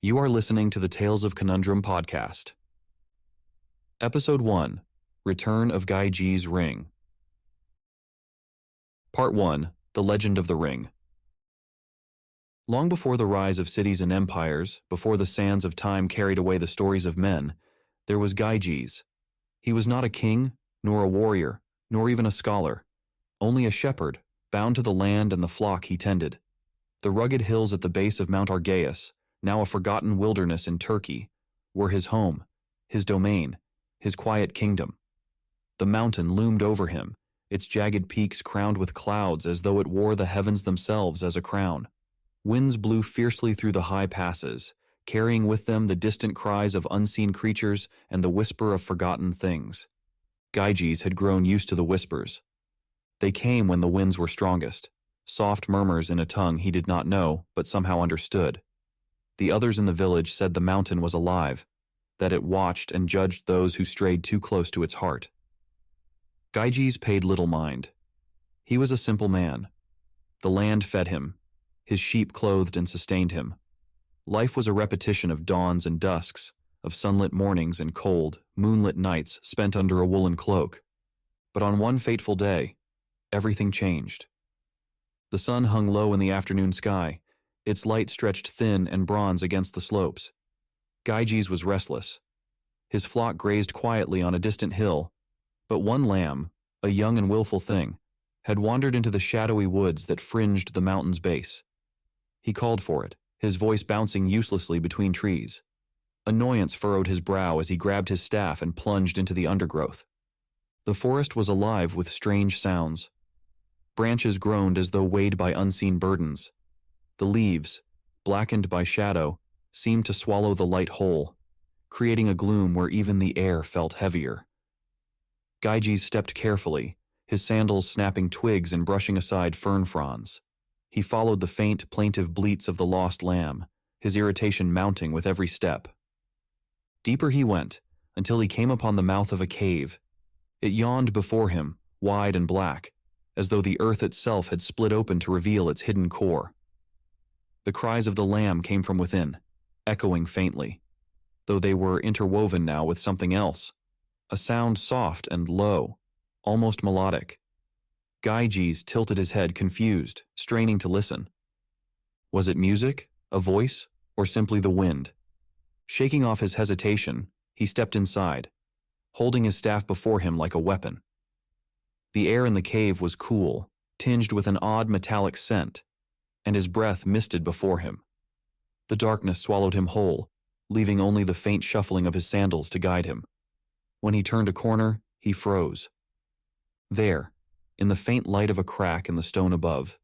You are listening to the Tales of Conundrum podcast. Episode 1, Return of Gyges Ring. Part 1, The Legend of the Ring. Long before the rise of cities and empires, before the sands of time carried away the stories of men, there was Gyges. He was not a king, nor a warrior, nor even a scholar, only a shepherd, bound to the land and the flock he tended. The rugged hills at the base of Mount Argaeus, now a forgotten wilderness in Turkey, were his home, his domain, his quiet kingdom. The mountain loomed over him, its jagged peaks crowned with clouds as though it wore the heavens themselves as a crown. Winds blew fiercely through the high passes, carrying with them the distant cries of unseen creatures and the whisper of forgotten things. Gyges had grown used to the whispers. They came when the winds were strongest, soft murmurs in a tongue he did not know but somehow understood. The others in the village said the mountain was alive, that it watched and judged those who strayed too close to its heart. Gyges paid little mind. He was a simple man. The land fed him. His sheep clothed and sustained him. Life was a repetition of dawns and dusks, of sunlit mornings and cold, moonlit nights spent under a woolen cloak. But on one fateful day, everything changed. The sun hung low in the afternoon sky, its light stretched thin and bronze against the slopes. Gyges was restless. His flock grazed quietly on a distant hill, but one lamb, a young and willful thing, had wandered into the shadowy woods that fringed the mountain's base. He called for it, his voice bouncing uselessly between trees. Annoyance furrowed his brow as he grabbed his staff and plunged into the undergrowth. The forest was alive with strange sounds. Branches groaned as though weighed by unseen burdens. The leaves, blackened by shadow, seemed to swallow the light whole, creating a gloom where even the air felt heavier. Gyges stepped carefully, his sandals snapping twigs and brushing aside fern fronds. He followed the faint, plaintive bleats of the lost lamb, his irritation mounting with every step. Deeper he went, until he came upon the mouth of a cave. It yawned before him, wide and black, as though the earth itself had split open to reveal its hidden core. The cries of the lamb came from within, echoing faintly, though they were interwoven now with something else, a sound soft and low, almost melodic. Gyges tilted his head confused, straining to listen. Was it music, a voice, or simply the wind? Shaking off his hesitation, he stepped inside, holding his staff before him like a weapon. The air in the cave was cool, tinged with an odd metallic scent, and his breath misted before him. The darkness swallowed him whole, leaving only the faint shuffling of his sandals to guide him. When he turned a corner, he froze. There, in the faint light of a crack in the stone above,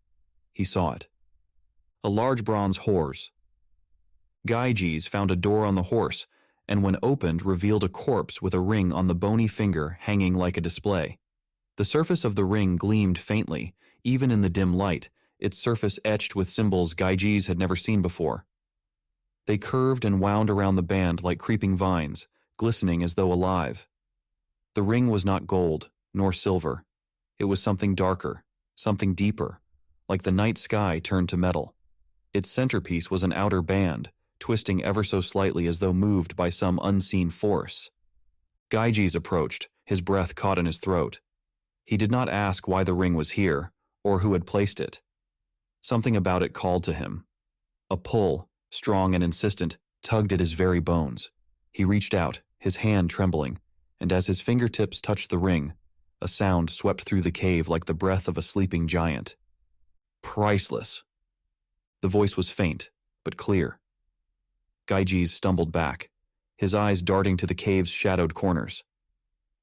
he saw it. A large bronze horse. Gyges found a door on the horse, and when opened revealed a corpse with a ring on the bony finger hanging like a display. The surface of the ring gleamed faintly, even in the dim light, its surface etched with symbols Gyges had never seen before. They curved and wound around the band like creeping vines, glistening as though alive. The ring was not gold, nor silver. It was something darker, something deeper, like the night sky turned to metal. Its centerpiece was an outer band, twisting ever so slightly as though moved by some unseen force. Gyges approached, his breath caught in his throat. He did not ask why the ring was here, or who had placed it. Something about it called to him. A pull, strong and insistent, tugged at his very bones. He reached out, his hand trembling, and as his fingertips touched the ring, a sound swept through the cave like the breath of a sleeping giant. Priceless. The voice was faint, but clear. Gyges stumbled back, his eyes darting to the cave's shadowed corners.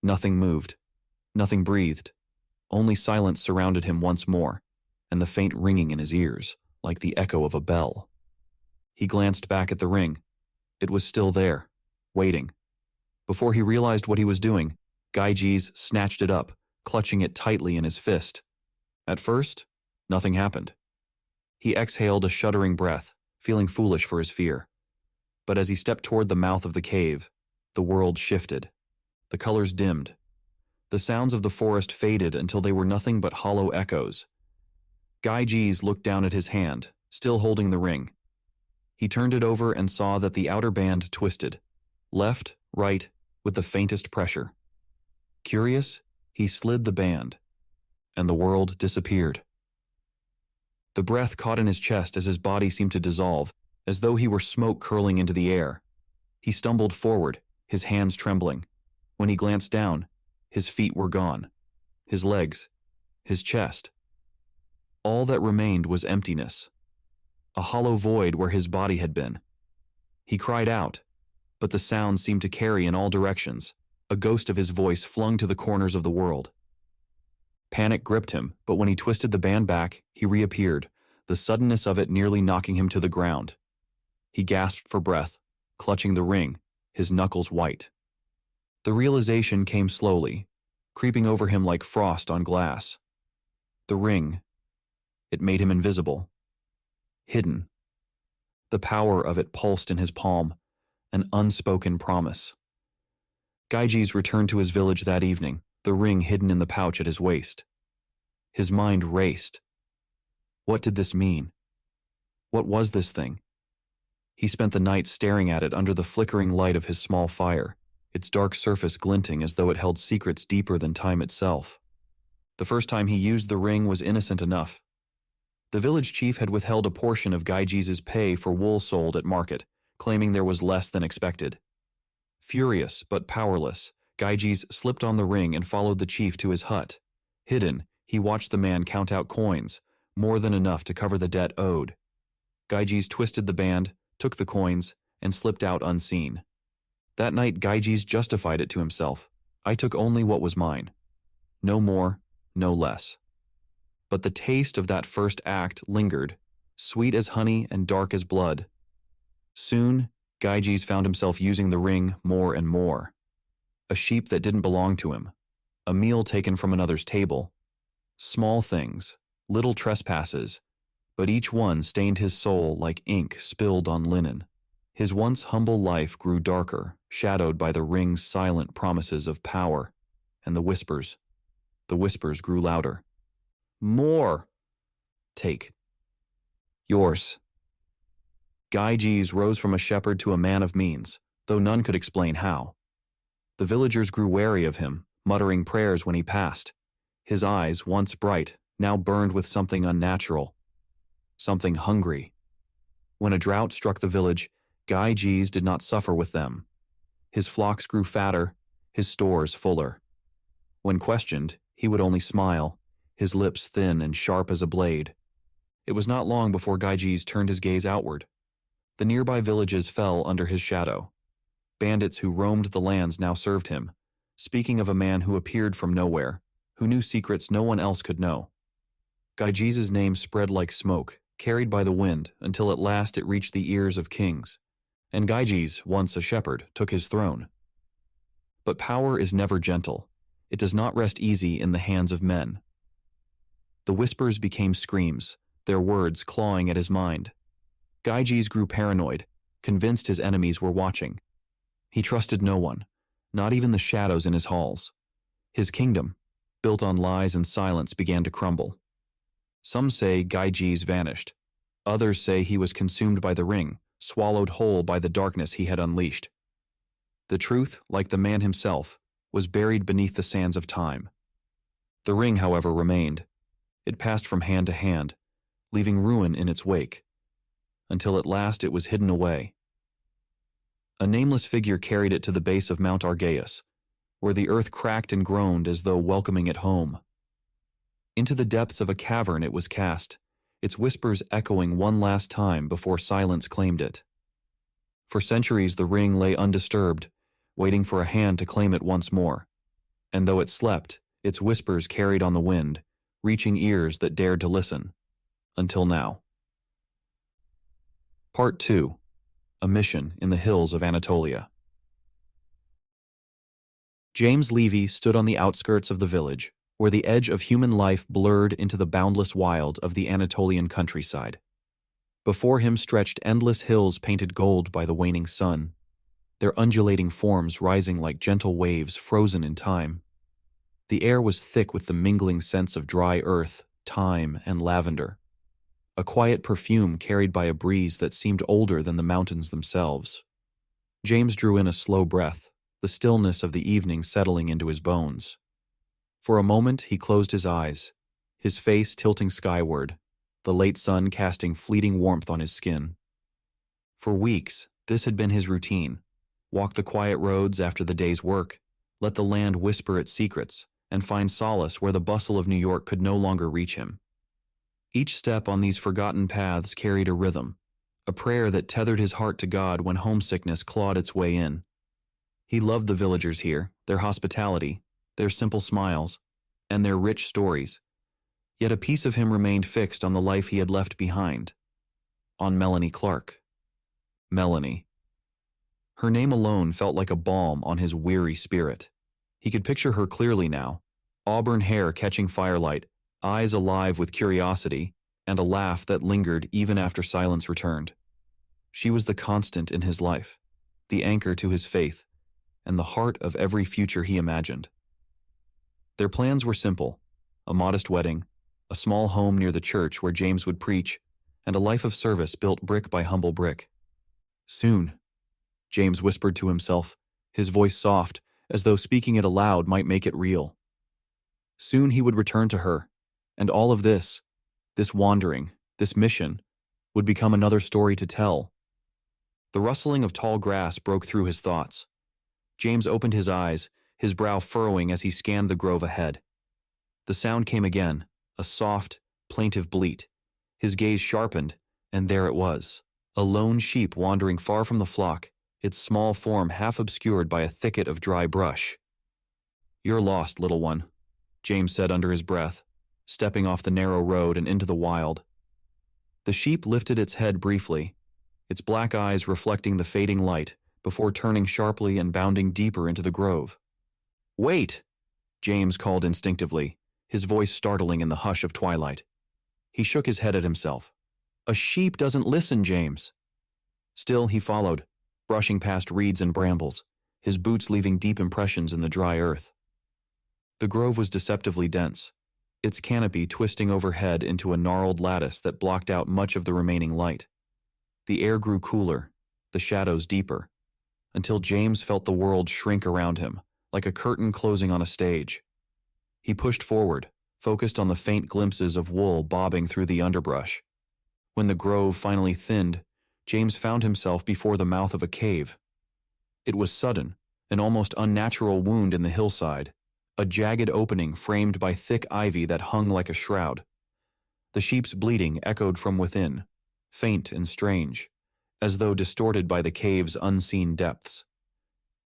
Nothing moved. Nothing breathed. Only silence surrounded him once more, and the faint ringing in his ears, like the echo of a bell. He glanced back at the ring. It was still there, waiting. Before he realized what he was doing, Gyges snatched it up, clutching it tightly in his fist. At first, nothing happened. He exhaled a shuddering breath, feeling foolish for his fear. But as he stepped toward the mouth of the cave, the world shifted. The colors dimmed. The sounds of the forest faded until they were nothing but hollow echoes. Gyges looked down at his hand, still holding the ring. He turned it over and saw that the outer band twisted, left, right, with the faintest pressure. Curious, he slid the band, and the world disappeared. The breath caught in his chest as his body seemed to dissolve, as though he were smoke curling into the air. He stumbled forward, his hands trembling. When he glanced down, his feet were gone, his legs, his chest. All that remained was emptiness, a hollow void where his body had been. He cried out, but the sound seemed to carry in all directions, a ghost of his voice flung to the corners of the world. Panic gripped him, but when he twisted the band back, he reappeared, the suddenness of it nearly knocking him to the ground. He gasped for breath, clutching the ring, his knuckles white. The realization came slowly, creeping over him like frost on glass. The ring. It made him invisible. Hidden. The power of it pulsed in his palm, an unspoken promise. Gyges returned to his village that evening, the ring hidden in the pouch at his waist. His mind raced. What did this mean? What was this thing? He spent the night staring at it under the flickering light of his small fire, its dark surface glinting as though it held secrets deeper than time itself. The first time he used the ring was innocent enough. The village chief had withheld a portion of Gyges' pay for wool sold at market, claiming there was less than expected. Furious but powerless, Gyges slipped on the ring and followed the chief to his hut. Hidden, he watched the man count out coins, more than enough to cover the debt owed. Gyges twisted the band, took the coins, and slipped out unseen. That night Gyges justified it to himself. I took only what was mine. No more, no less. But the taste of that first act lingered, sweet as honey and dark as blood. Soon, Gyges found himself using the ring more and more. A sheep that didn't belong to him, a meal taken from another's table. Small things, little trespasses, but each one stained his soul like ink spilled on linen. His once humble life grew darker, shadowed by the ring's silent promises of power, and the whispers grew louder. More! Take. Yours. Gyges rose from a shepherd to a man of means, though none could explain how. The villagers grew wary of him, muttering prayers when he passed. His eyes, once bright, now burned with something unnatural, something hungry. When a drought struck the village, Gyges did not suffer with them. His flocks grew fatter, his stores fuller. When questioned, he would only smile, his lips thin and sharp as a blade. It was not long before Gyges turned his gaze outward. The nearby villages fell under his shadow. Bandits who roamed the lands now served him, speaking of a man who appeared from nowhere, who knew secrets no one else could know. Gyges' name spread like smoke, carried by the wind, until at last it reached the ears of kings, and Gyges, once a shepherd, took his throne. But power is never gentle. It does not rest easy in the hands of men. The whispers became screams, their words clawing at his mind. Gyges grew paranoid, convinced his enemies were watching. He trusted no one, not even the shadows in his halls. His kingdom, built on lies and silence, began to crumble. Some say Gyges vanished. Others say he was consumed by the ring, swallowed whole by the darkness he had unleashed. The truth, like the man himself, was buried beneath the sands of time. The ring, however, remained. It passed from hand to hand, leaving ruin in its wake, until at last it was hidden away. A nameless figure carried it to the base of Mount Argaeus, where the earth cracked and groaned as though welcoming it home. Into the depths of a cavern it was cast, its whispers echoing one last time before silence claimed it. For centuries the ring lay undisturbed, waiting for a hand to claim it once more, and though it slept, its whispers carried on the wind, reaching ears that dared to listen, until now. Part 2. A Mission in the Hills of Anatolia. James Levey stood on the outskirts of the village, where the edge of human life blurred into the boundless wild of the Anatolian countryside. Before him stretched endless hills painted gold by the waning sun, their undulating forms rising like gentle waves frozen in time. The air was thick with the mingling scents of dry earth, thyme, and lavender. a quiet perfume carried by a breeze that seemed older than the mountains themselves. James drew in a slow breath, the stillness of the evening settling into his bones. For a moment he closed his eyes, his face tilting skyward, the late sun casting fleeting warmth on his skin. For weeks, this had been his routine. Walk the quiet roads after the day's work, let the land whisper its secrets, and find solace where the bustle of New York could no longer reach him. Each step on these forgotten paths carried a rhythm, a prayer that tethered his heart to God when homesickness clawed its way in. He loved the villagers here, their hospitality, their simple smiles, and their rich stories. Yet a piece of him remained fixed on the life he had left behind, on Melanie Clark. Melanie. Her name alone felt like a balm on his weary spirit. He could picture her clearly now, auburn hair catching firelight, eyes alive with curiosity, and a laugh that lingered even after silence returned. She was the constant in his life, the anchor to his faith, and the heart of every future he imagined. Their plans were simple: a modest wedding, a small home near the church where James would preach, and a life of service built brick by humble brick. Soon, James whispered to himself, his voice soft, as though speaking it aloud might make it real. Soon he would return to her, and all of this wandering, this mission, would become another story to tell. The rustling of tall grass broke through his thoughts. James opened his eyes, his brow furrowing as he scanned the grove ahead. The sound came again, a soft, plaintive bleat. His gaze sharpened, and there it was, a lone sheep wandering far from the flock, its small form half obscured by a thicket of dry brush. "You're lost, little one," James said under his breath, stepping off the narrow road and into the wild. The sheep lifted its head briefly, its black eyes reflecting the fading light, before turning sharply and bounding deeper into the grove. "Wait!" James called instinctively, his voice startling in the hush of twilight. He shook his head at himself. "A sheep doesn't listen, James." Still he followed, brushing past reeds and brambles, his boots leaving deep impressions in the dry earth. The grove was deceptively dense, its canopy twisting overhead into a gnarled lattice that blocked out much of the remaining light. The air grew cooler, the shadows deeper, until James felt the world shrink around him, like a curtain closing on a stage. He pushed forward, focused on the faint glimpses of wool bobbing through the underbrush. When the grove finally thinned, James found himself before the mouth of a cave. It was sudden, an almost unnatural wound in the hillside, a jagged opening framed by thick ivy that hung like a shroud. The sheep's bleating echoed from within, faint and strange, as though distorted by the cave's unseen depths.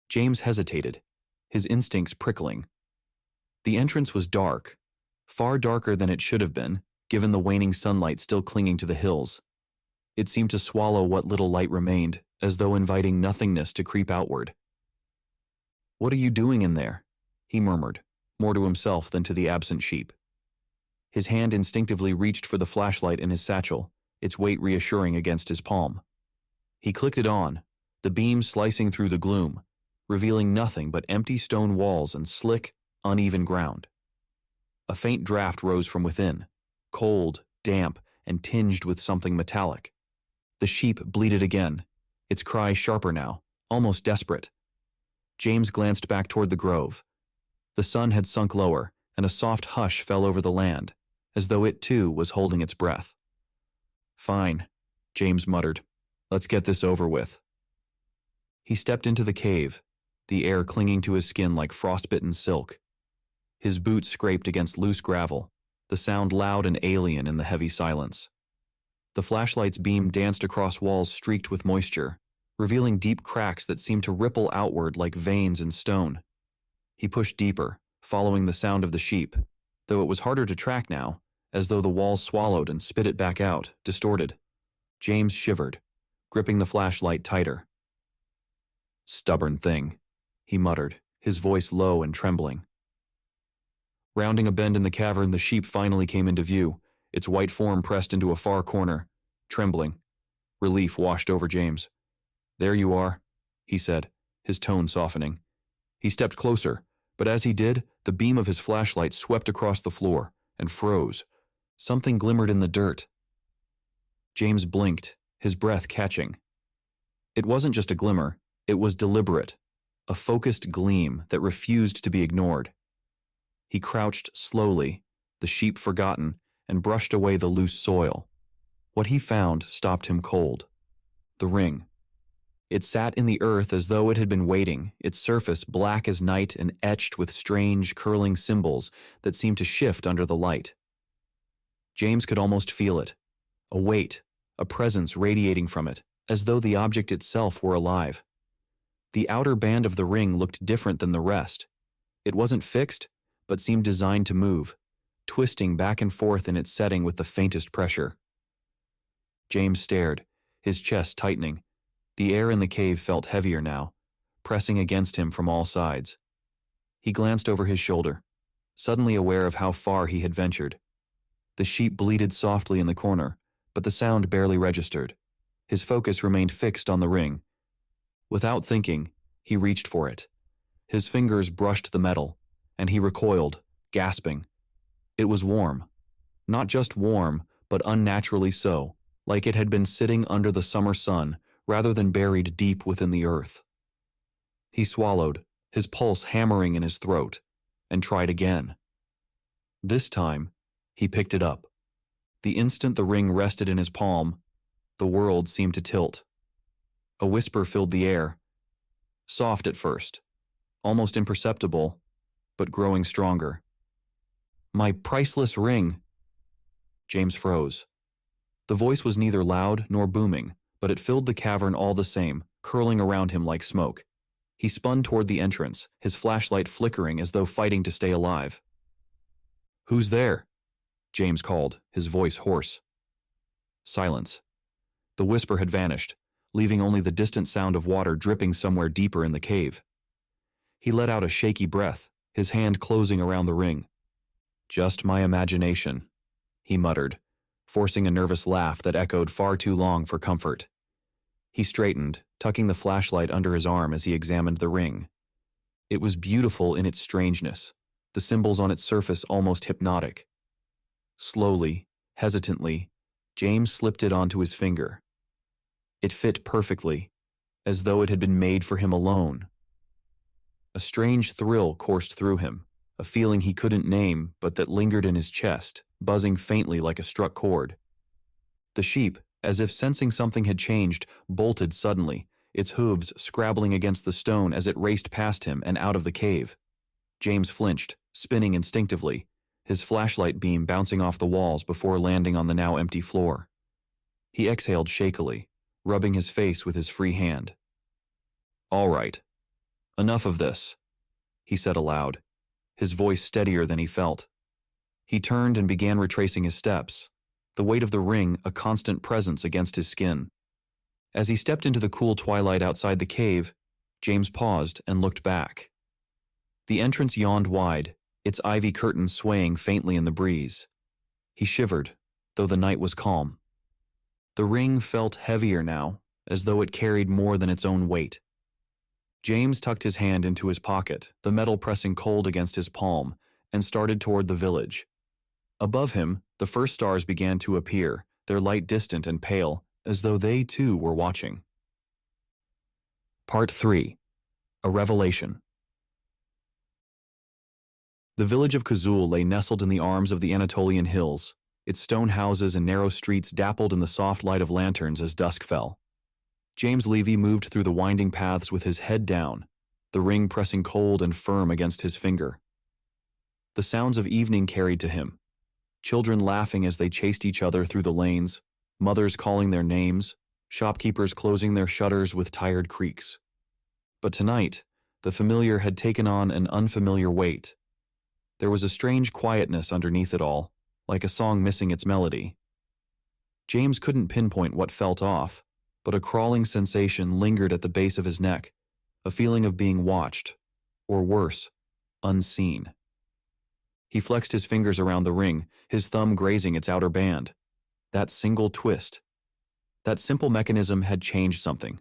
James hesitated, his instincts prickling. The entrance was dark, far darker than it should have been, given the waning sunlight still clinging to the hills. It seemed to swallow what little light remained, as though inviting nothingness to creep outward. "What are you doing in there?" he murmured, more to himself than to the absent sheep. His hand instinctively reached for the flashlight in his satchel, its weight reassuring against his palm. He clicked it on, the beam slicing through the gloom, revealing nothing but empty stone walls and slick, uneven ground. A faint draft rose from within, cold, damp, and tinged with something metallic. The sheep bleated again, its cry sharper now, almost desperate. James glanced back toward the grove. The sun had sunk lower, and a soft hush fell over the land, as though it too was holding its breath. "Fine," James muttered. "Let's get this over with." He stepped into the cave, the air clinging to his skin like frostbitten silk. His boots scraped against loose gravel, the sound loud and alien in the heavy silence. The flashlight's beam danced across walls streaked with moisture, revealing deep cracks that seemed to ripple outward like veins in stone. He pushed deeper, following the sound of the sheep, though it was harder to track now, as though the walls swallowed and spit it back out, distorted. James shivered, gripping the flashlight tighter. "Stubborn thing," he muttered, his voice low and trembling. Rounding a bend in the cavern, the sheep finally came into view, its white form pressed into a far corner, trembling. Relief washed over James. "There you are," he said, his tone softening. He stepped closer, but as he did, the beam of his flashlight swept across the floor and froze. Something glimmered in the dirt. James blinked, his breath catching. It wasn't just a glimmer, it was deliberate, a focused gleam that refused to be ignored. He crouched slowly, the sheep forgotten, and brushed away the loose soil. What he found stopped him cold. The ring. It sat in the earth as though it had been waiting, its surface black as night and etched with strange, curling symbols that seemed to shift under the light. James could almost feel it, a weight, a presence radiating from it, as though the object itself were alive. The outer band of the ring looked different than the rest. It wasn't fixed, but seemed designed to move, twisting back and forth in its setting with the faintest pressure. James stared, his chest tightening. The air in the cave felt heavier now, pressing against him from all sides. He glanced over his shoulder, suddenly aware of how far he had ventured. The sheep bleated softly in the corner, but the sound barely registered. His focus remained fixed on the ring. Without thinking, he reached for it. His fingers brushed the metal, and he recoiled, gasping. It was warm. Not just warm, but unnaturally so, like it had been sitting under the summer sun, rather than buried deep within the earth. He swallowed, his pulse hammering in his throat, and tried again. This time, he picked it up. The instant the ring rested in his palm, the world seemed to tilt. A whisper filled the air, soft at first, almost imperceptible, but growing stronger. "My priceless ring." James froze. The voice was neither loud nor booming, but it filled the cavern all the same, curling around him like smoke. He spun toward the entrance, his flashlight flickering as though fighting to stay alive. "Who's there?" James called, his voice hoarse. Silence. The whisper had vanished, leaving only the distant sound of water dripping somewhere deeper in the cave. He let out a shaky breath, his hand closing around the ring. "Just my imagination," he muttered, forcing a nervous laugh that echoed far too long for comfort. He straightened, tucking the flashlight under his arm as he examined the ring. It was beautiful in its strangeness, the symbols on its surface almost hypnotic. Slowly, hesitantly, James slipped it onto his finger. It fit perfectly, as though it had been made for him alone. A strange thrill coursed through him, a feeling he couldn't name but that lingered in his chest, buzzing faintly like a struck chord. The sheep, as if sensing something had changed, bolted suddenly, its hooves scrabbling against the stone as it raced past him and out of the cave. James flinched, spinning instinctively, his flashlight beam bouncing off the walls before landing on the now empty floor. He exhaled shakily, rubbing his face with his free hand. "All right. Enough of this," he said aloud, his voice steadier than he felt. He turned and began retracing his steps, the weight of the ring a constant presence against his skin. As he stepped into the cool twilight outside the cave, James paused and looked back. The entrance yawned wide, its ivy curtains swaying faintly in the breeze. He shivered, though the night was calm. The ring felt heavier now, as though it carried more than its own weight. James tucked his hand into his pocket, the metal pressing cold against his palm, and started toward the village. Above him, the first stars began to appear, their light distant and pale, as though they too were watching. Part 3. A Revelation. The village of Kazul lay nestled in the arms of the Anatolian hills, its stone houses and narrow streets dappled in the soft light of lanterns as dusk fell. James Levey moved through the winding paths with his head down, the ring pressing cold and firm against his finger. The sounds of evening carried to him, children laughing as they chased each other through the lanes, mothers calling their names, shopkeepers closing their shutters with tired creaks. But tonight, the familiar had taken on an unfamiliar weight. There was a strange quietness underneath it all, like a song missing its melody. James couldn't pinpoint what felt off, but a crawling sensation lingered at the base of his neck, a feeling of being watched, or worse, unseen. He flexed his fingers around the ring, his thumb grazing its outer band. That single twist. That simple mechanism had changed something.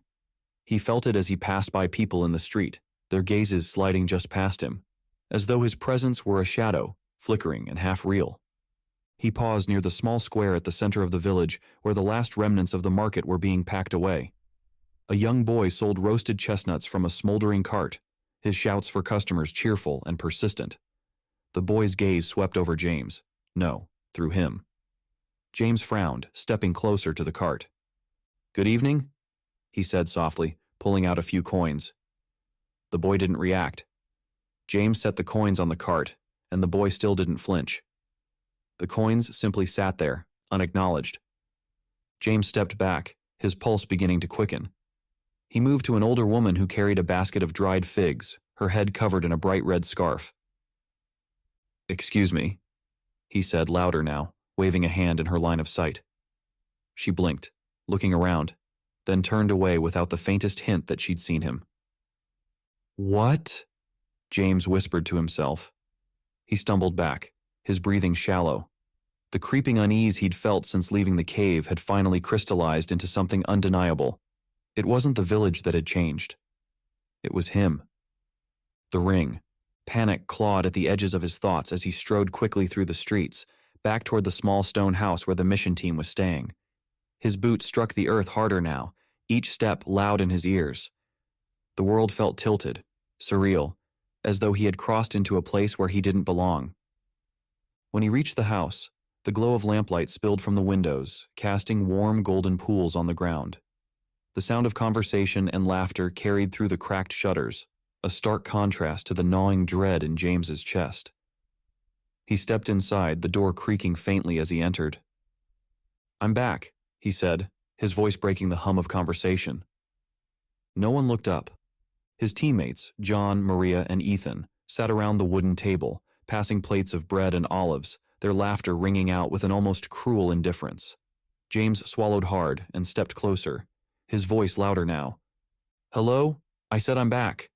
He felt it as he passed by people in the street, their gazes sliding just past him, as though his presence were a shadow, flickering and half real. He paused near the small square at the center of the village where the last remnants of the market were being packed away. A young boy sold roasted chestnuts from a smoldering cart, his shouts for customers cheerful and persistent. The boy's gaze swept over James. No, through him. James frowned, stepping closer to the cart. "Good evening," he said softly, pulling out a few coins. The boy didn't react. James set the coins on the cart, and the boy still didn't flinch. The coins simply sat there, unacknowledged. James stepped back, his pulse beginning to quicken. He moved to an older woman who carried a basket of dried figs, her head covered in a bright red scarf. "Excuse me," he said louder now, waving a hand in her line of sight. She blinked, looking around, then turned away without the faintest hint that she'd seen him. "What?" James whispered to himself. He stumbled back, his breathing shallow. The creeping unease he'd felt since leaving the cave had finally crystallized into something undeniable. It wasn't the village that had changed. It was him. The ring. Panic clawed at the edges of his thoughts as he strode quickly through the streets, back toward the small stone house where the mission team was staying. His boots struck the earth harder now, each step loud in his ears. The world felt tilted, surreal, as though he had crossed into a place where he didn't belong. When he reached the house, the glow of lamplight spilled from the windows, casting warm golden pools on the ground. The sound of conversation and laughter carried through the cracked shutters, a stark contrast to the gnawing dread in James's chest. He stepped inside, the door creaking faintly as he entered. "I'm back," he said, his voice breaking the hum of conversation. No one looked up. His teammates, John, Maria, and Ethan, sat around the wooden table, passing plates of bread and olives, their laughter ringing out with an almost cruel indifference. James swallowed hard and stepped closer, his voice louder now. "Hello? I said I'm back."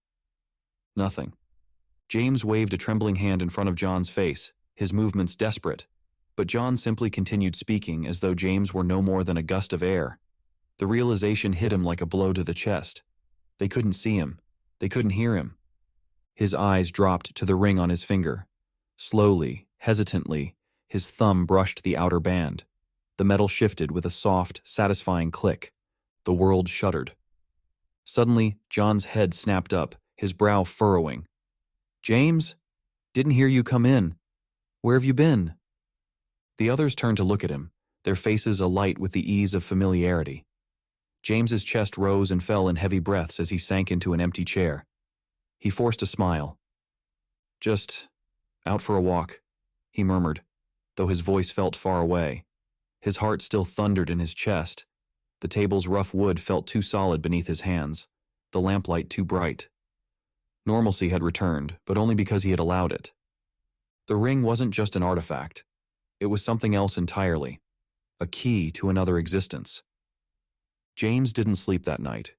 Nothing. James waved a trembling hand in front of John's face, his movements desperate, but John simply continued speaking as though James were no more than a gust of air. The realization hit him like a blow to the chest. They couldn't see him. They couldn't hear him. His eyes dropped to the ring on his finger. Slowly, hesitantly, his thumb brushed the outer band. The metal shifted with a soft, satisfying click. The world shuddered. Suddenly, John's head snapped up, his brow furrowing. "James? Didn't hear you come in. Where have you been?" The others turned to look at him, their faces alight with the ease of familiarity. James's chest rose and fell in heavy breaths as he sank into an empty chair. He forced a smile. "Just out for a walk," he murmured, though his voice felt far away. His heart still thundered in his chest. The table's rough wood felt too solid beneath his hands, the lamplight too bright. Normalcy had returned, but only because he had allowed it. The ring wasn't just an artifact. It was something else entirely, a key to another existence. James didn't sleep that night.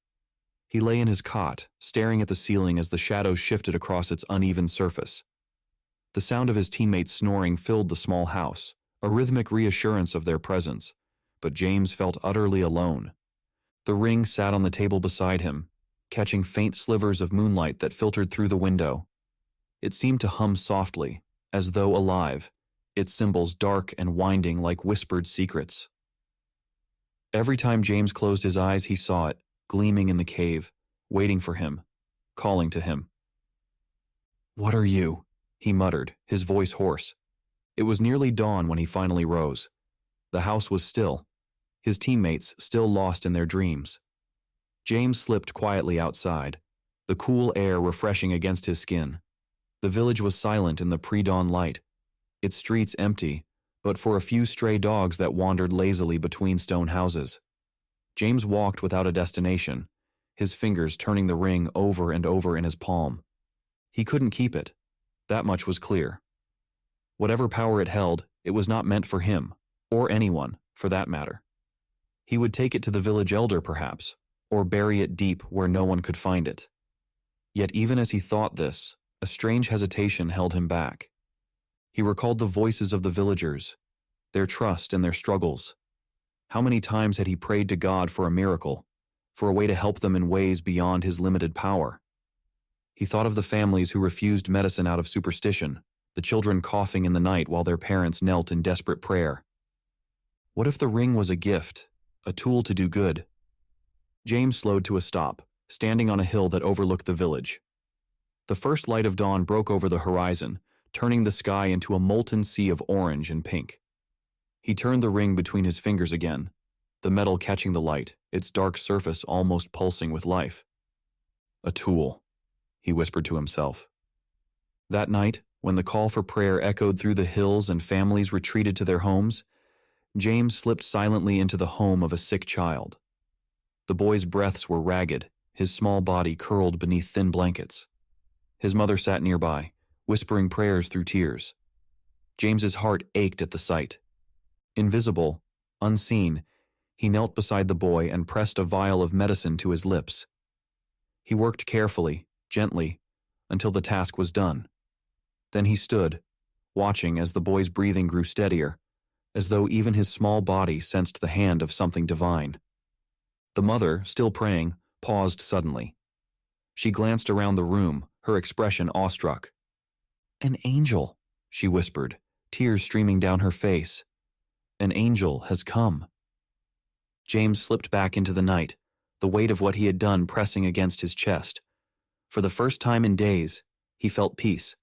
He lay in his cot, staring at the ceiling as the shadows shifted across its uneven surface. The sound of his teammates snoring filled the small house, a rhythmic reassurance of their presence, but James felt utterly alone. The ring sat on the table beside him, catching faint slivers of moonlight that filtered through the window. It seemed to hum softly, as though alive, its symbols dark and winding like whispered secrets. Every time James closed his eyes, he saw it, gleaming in the cave, waiting for him, calling to him. "What are you?" he muttered, his voice hoarse. It was nearly dawn when he finally rose. The house was still, his teammates still lost in their dreams. James slipped quietly outside, the cool air refreshing against his skin. The village was silent in the pre-dawn light, its streets empty, but for a few stray dogs that wandered lazily between stone houses. James walked without a destination, his fingers turning the ring over and over in his palm. He couldn't keep it. That much was clear. Whatever power it held, it was not meant for him, or anyone, for that matter. He would take it to the village elder, perhaps, or bury it deep where no one could find it. Yet even as he thought this, a strange hesitation held him back. He recalled the voices of the villagers, their trust and their struggles. How many times had he prayed to God for a miracle, for a way to help them in ways beyond his limited power? He thought of the families who refused medicine out of superstition, the children coughing in the night while their parents knelt in desperate prayer. What if the ring was a gift, a tool to do good? James slowed to a stop, standing on a hill that overlooked the village. The first light of dawn broke over the horizon, turning the sky into a molten sea of orange and pink. He turned the ring between his fingers again, the metal catching the light, its dark surface almost pulsing with life. A tool, he whispered to himself. That night, when the call for prayer echoed through the hills and families retreated to their homes, James slipped silently into the home of a sick child. The boy's breaths were ragged, his small body curled beneath thin blankets. His mother sat nearby, whispering prayers through tears. James's heart ached at the sight. Invisible, unseen, he knelt beside the boy and pressed a vial of medicine to his lips. He worked carefully, gently, until the task was done. Then he stood, watching as the boy's breathing grew steadier, as though even his small body sensed the hand of something divine. The mother, still praying, paused suddenly. She glanced around the room, her expression awestruck. "An angel," she whispered, tears streaming down her face. "An angel has come." James slipped back into the night, the weight of what he had done pressing against his chest. For the first time in days, he felt peace.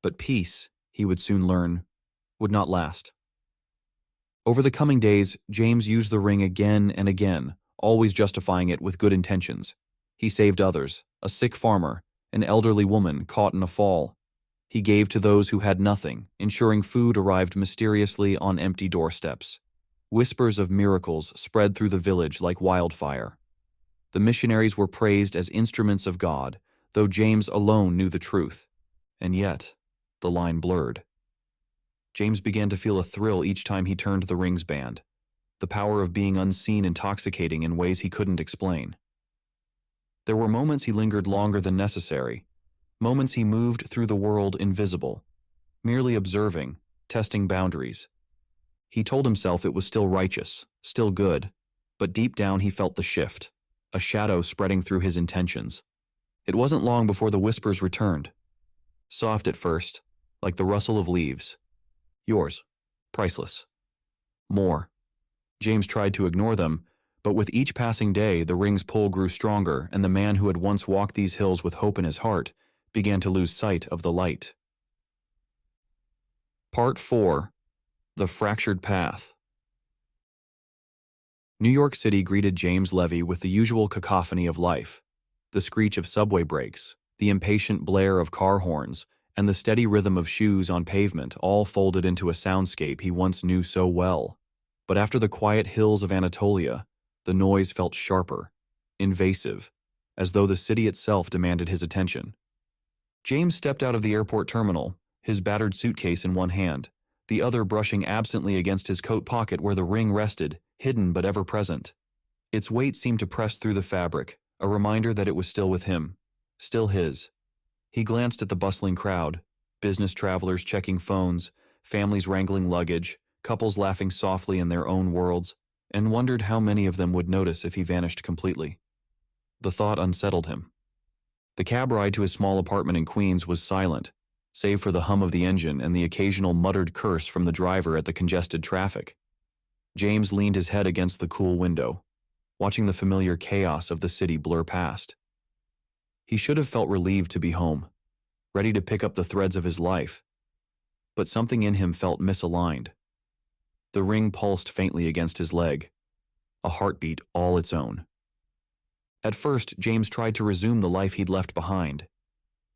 But peace, he would soon learn, would not last. Over the coming days, James used the ring again and again, always justifying it with good intentions. He saved others, a sick farmer, an elderly woman caught in a fall. He gave to those who had nothing, ensuring food arrived mysteriously on empty doorsteps. Whispers of miracles spread through the village like wildfire. The missionaries were praised as instruments of God, though James alone knew the truth. And yet, the line blurred. James began to feel a thrill each time he turned the ring's band, the power of being unseen intoxicating in ways he couldn't explain. There were moments he lingered longer than necessary, moments he moved through the world invisible, merely observing, testing boundaries. He told himself it was still righteous, still good, but deep down he felt the shift, a shadow spreading through his intentions. It wasn't long before the whispers returned. Soft at first, like the rustle of leaves. Yours, priceless. More. James tried to ignore them, but with each passing day, the ring's pull grew stronger, and the man who had once walked these hills with hope in his heart began to lose sight of the light. Part 4. The Fractured Path. New York City greeted James Levey with the usual cacophony of life, the screech of subway brakes, the impatient blare of car horns, and the steady rhythm of shoes on pavement all folded into a soundscape he once knew so well. But after the quiet hills of Anatolia, the noise felt sharper, invasive, as though the city itself demanded his attention. James stepped out of the airport terminal, his battered suitcase in one hand, the other brushing absently against his coat pocket where the ring rested, hidden but ever present. Its weight seemed to press through the fabric, a reminder that it was still with him, still his. He glanced at the bustling crowd, business travelers checking phones, families wrangling luggage, couples laughing softly in their own worlds, and wondered how many of them would notice if he vanished completely. The thought unsettled him. The cab ride to his small apartment in Queens was silent, save for the hum of the engine and the occasional muttered curse from the driver at the congested traffic. James leaned his head against the cool window, watching the familiar chaos of the city blur past. He should have felt relieved to be home, ready to pick up the threads of his life. But something in him felt misaligned. The ring pulsed faintly against his leg, a heartbeat all its own. At first, James tried to resume the life he'd left behind.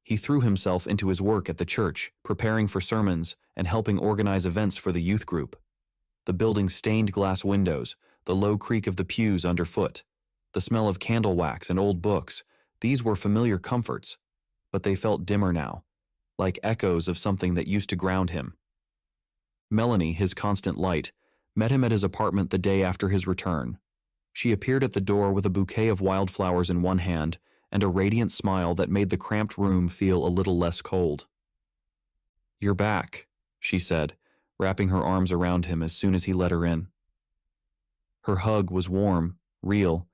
He threw himself into his work at the church, preparing for sermons and helping organize events for the youth group. The building's stained glass windows, the low creak of the pews underfoot, the smell of candle wax and old books, these were familiar comforts, but they felt dimmer now, like echoes of something that used to ground him. Melanie, his constant light, met him at his apartment the day after his return. She appeared at the door with a bouquet of wildflowers in one hand and a radiant smile that made the cramped room feel a little less cold. "You're back," she said, wrapping her arms around him as soon as he let her in. Her hug was warm, real,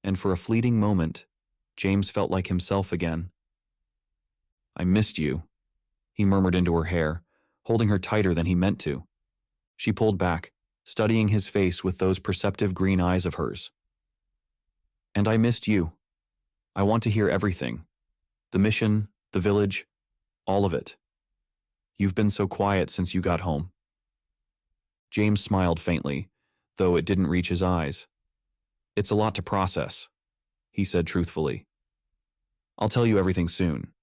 and for a fleeting moment, James felt like himself again. "I missed you," he murmured into her hair, holding her tighter than he meant to. She pulled back, studying his face with those perceptive green eyes of hers. And I missed you. I want to hear everything. The mission, the village, all of it. You've been so quiet since you got home. James smiled faintly, though it didn't reach his eyes. It's a lot to process, he said truthfully. I'll tell you everything soon.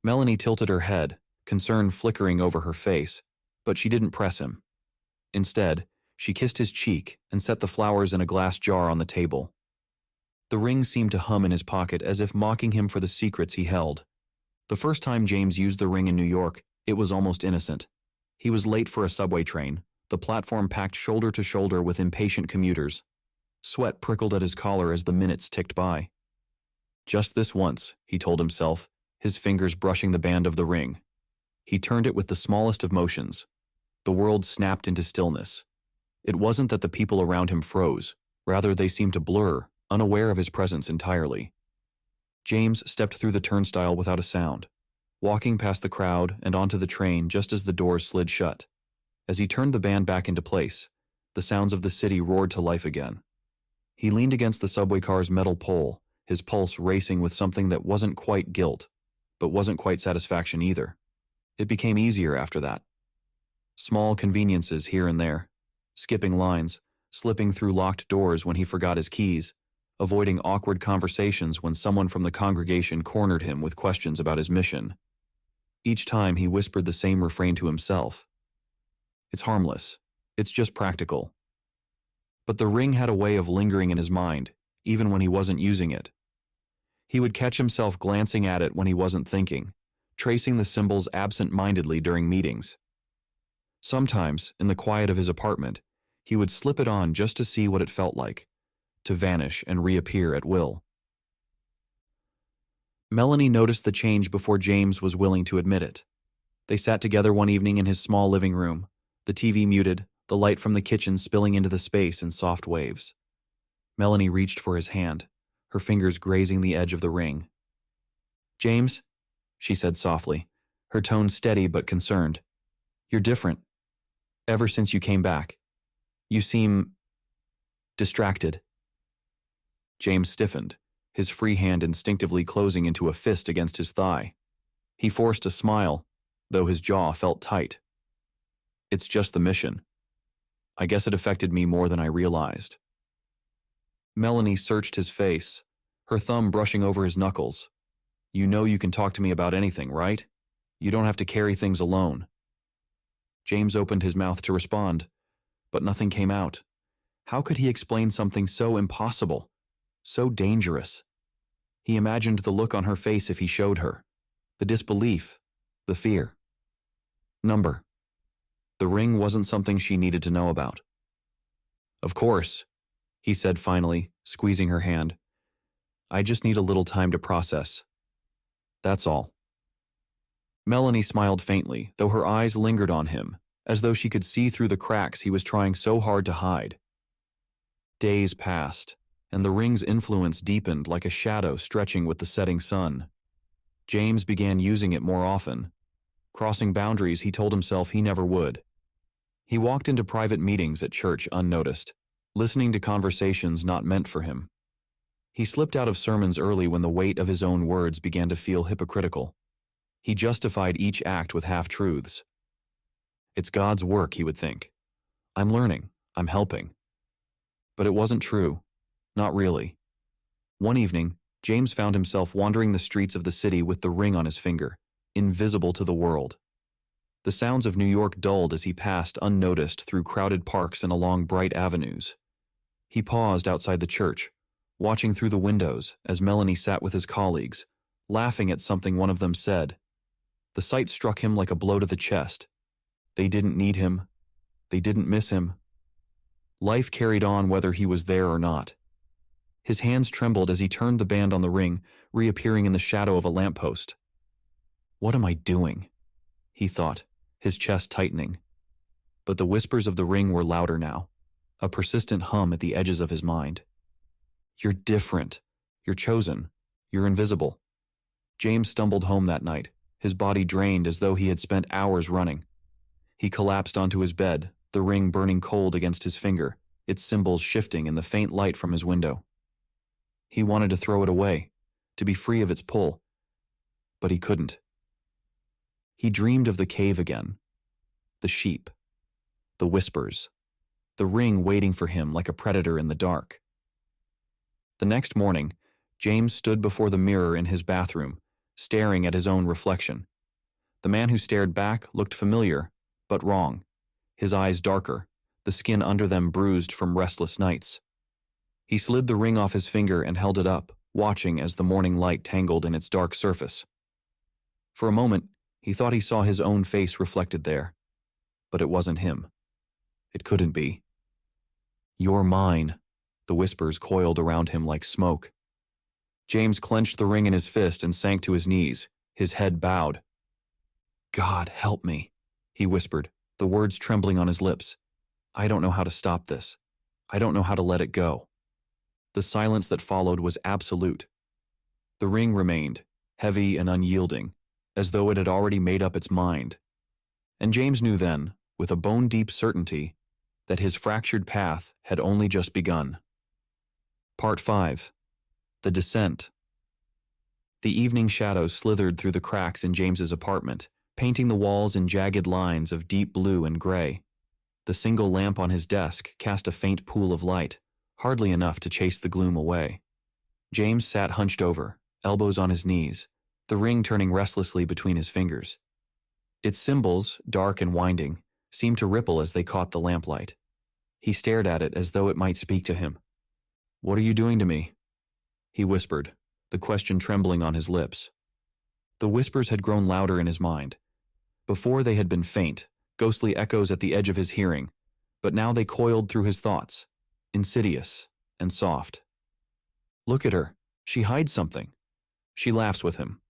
Melanie tilted her head, concern flickering over her face, but she didn't press him. Instead, she kissed his cheek and set the flowers in a glass jar on the table. The ring seemed to hum in his pocket as if mocking him for the secrets he held. The first time James used the ring in New York, it was almost innocent. He was late for a subway train, the platform packed shoulder to shoulder with impatient commuters. Sweat prickled at his collar as the minutes ticked by. Just this once, he told himself, his fingers brushing the band of the ring. He turned it with the smallest of motions. The world snapped into stillness. It wasn't that the people around him froze, rather they seemed to blur, unaware of his presence entirely. James stepped through the turnstile without a sound, walking past the crowd and onto the train just as the doors slid shut. As he turned the band back into place, the sounds of the city roared to life again. He leaned against the subway car's metal pole, his pulse racing with something that wasn't quite guilt, but wasn't quite satisfaction either. It became easier after that. Small conveniences here and there, skipping lines, slipping through locked doors when he forgot his keys, avoiding awkward conversations when someone from the congregation cornered him with questions about his mission. Each time he whispered the same refrain to himself. It's harmless. It's just practical. But the ring had a way of lingering in his mind, even when he wasn't using it. He would catch himself glancing at it when he wasn't thinking, tracing the symbols absent-mindedly during meetings. Sometimes, in the quiet of his apartment, he would slip it on just to see what it felt like, to vanish and reappear at will. Melanie noticed the change before James was willing to admit it. They sat together one evening in his small living room, the TV muted, the light from the kitchen spilling into the space in soft waves. Melanie reached for his hand, her fingers grazing the edge of the ring. "James," she said softly, her tone steady but concerned. "You're different. Ever since you came back. You seem distracted." James stiffened, his free hand instinctively closing into a fist against his thigh. He forced a smile, though his jaw felt tight. "It's just the mission. I guess it affected me more than I realized." Melanie searched his face, her thumb brushing over his knuckles. "You know you can talk to me about anything, right? You don't have to carry things alone." James opened his mouth to respond, but nothing came out. How could he explain something so impossible, so dangerous? He imagined the look on her face if he showed her, the disbelief, the fear. Number. The ring wasn't something she needed to know about. "Of course," he said finally, squeezing her hand. "I just need a little time to process. That's all." Melanie smiled faintly, though her eyes lingered on him, as though she could see through the cracks he was trying so hard to hide. Days passed, and the ring's influence deepened like a shadow stretching with the setting sun. James began using it more often, crossing boundaries he told himself he never would. He walked into private meetings at church unnoticed, listening to conversations not meant for him. He slipped out of sermons early when the weight of his own words began to feel hypocritical. He justified each act with half-truths. It's God's work, he would think. I'm learning, I'm helping. But it wasn't true. Not really. One evening, James found himself wandering the streets of the city with the ring on his finger, invisible to the world. The sounds of New York dulled as he passed unnoticed through crowded parks and along bright avenues. He paused outside the church, watching through the windows as Melanie sat with his colleagues, laughing at something one of them said. The sight struck him like a blow to the chest. They didn't need him. They didn't miss him. Life carried on whether he was there or not. His hands trembled as he turned the band on the ring, reappearing in the shadow of a lamppost. "What am I doing?" he thought, his chest tightening. But the whispers of the ring were louder now, a persistent hum at the edges of his mind. "You're different. You're chosen. You're invisible." James stumbled home that night, his body drained as though he had spent hours running. He collapsed onto his bed, the ring burning cold against his finger, its symbols shifting in the faint light from his window. He wanted to throw it away, to be free of its pull, but he couldn't. He dreamed of the cave again, the sheep, the whispers, the ring waiting for him like a predator in the dark. The next morning, James stood before the mirror in his bathroom, staring at his own reflection. The man who stared back looked familiar, but wrong, his eyes darker, the skin under them bruised from restless nights. He slid the ring off his finger and held it up, watching as the morning light tangled in its dark surface. For a moment, he thought he saw his own face reflected there, but it wasn't him. It couldn't be. "You're mine," the whispers coiled around him like smoke. James clenched the ring in his fist and sank to his knees, his head bowed. "God, help me," he whispered, the words trembling on his lips. "I don't know how to stop this. I don't know how to let it go." The silence that followed was absolute. The ring remained, heavy and unyielding, as though it had already made up its mind. And James knew then, with a bone-deep certainty, that his fractured path had only just begun. Part 5. The Descent. The evening shadows slithered through the cracks in James's apartment, painting the walls in jagged lines of deep blue and gray. The single lamp on his desk cast a faint pool of light, hardly enough to chase the gloom away. James sat hunched over, elbows on his knees, the ring turning restlessly between his fingers. Its symbols, dark and winding, seemed to ripple as they caught the lamplight. He stared at it as though it might speak to him. "What are you doing to me?" he whispered, the question trembling on his lips. The whispers had grown louder in his mind. Before they had been faint, ghostly echoes at the edge of his hearing, but now they coiled through his thoughts, insidious and soft. "Look at her. She hides something." She laughs with him.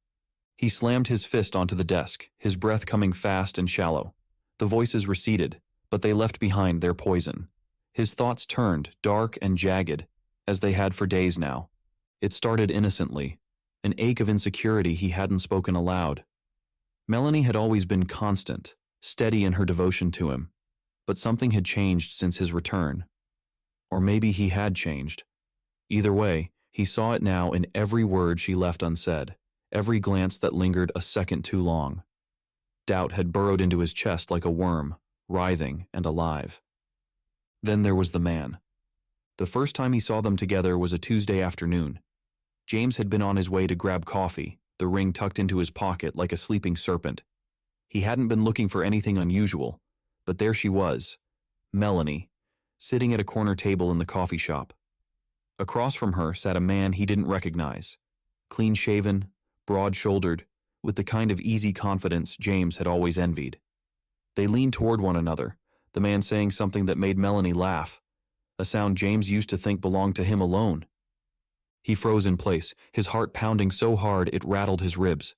He slammed his fist onto the desk, his breath coming fast and shallow. The voices receded, but they left behind their poison. His thoughts turned, dark and jagged, as they had for days now. It started innocently, an ache of insecurity he hadn't spoken aloud. Melanie had always been constant, steady in her devotion to him, but something had changed since his return. Or maybe he had changed. Either way, he saw it now in every word she left unsaid, every glance that lingered a second too long. Doubt had burrowed into his chest like a worm, writhing and alive. Then there was the man. The first time he saw them together was a Tuesday afternoon. James had been on his way to grab coffee, the ring tucked into his pocket like a sleeping serpent. He hadn't been looking for anything unusual, but there she was, Melanie, sitting at a corner table in the coffee shop. Across from her sat a man he didn't recognize, clean-shaven, broad-shouldered, with the kind of easy confidence James had always envied. They leaned toward one another, the man saying something that made Melanie laugh, a sound James used to think belonged to him alone. He froze in place, his heart pounding so hard it rattled his ribs.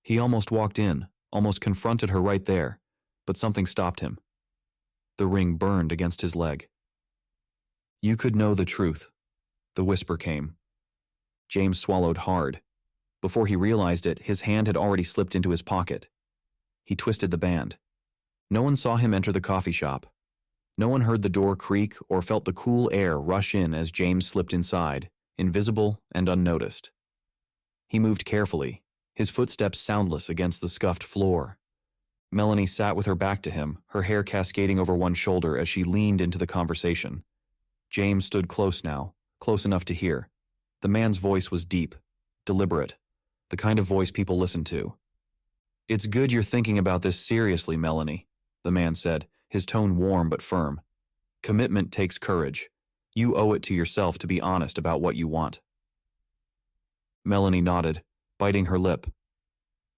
He almost walked in, almost confronted her right there, but something stopped him. The ring burned against his leg. "You could know the truth," the whisper came. James swallowed hard. Before he realized it, his hand had already slipped into his pocket. He twisted the band. No one saw him enter the coffee shop. No one heard the door creak or felt the cool air rush in as James slipped inside, invisible and unnoticed. He moved carefully, his footsteps soundless against the scuffed floor. Melanie sat with her back to him, her hair cascading over one shoulder as she leaned into the conversation. James stood close now, close enough to hear. The man's voice was deep, deliberate, the kind of voice people listen to. "It's good you're thinking about this seriously, Melanie," the man said, his tone warm but firm. "Commitment takes courage. You owe it to yourself to be honest about what you want." Melanie nodded, biting her lip.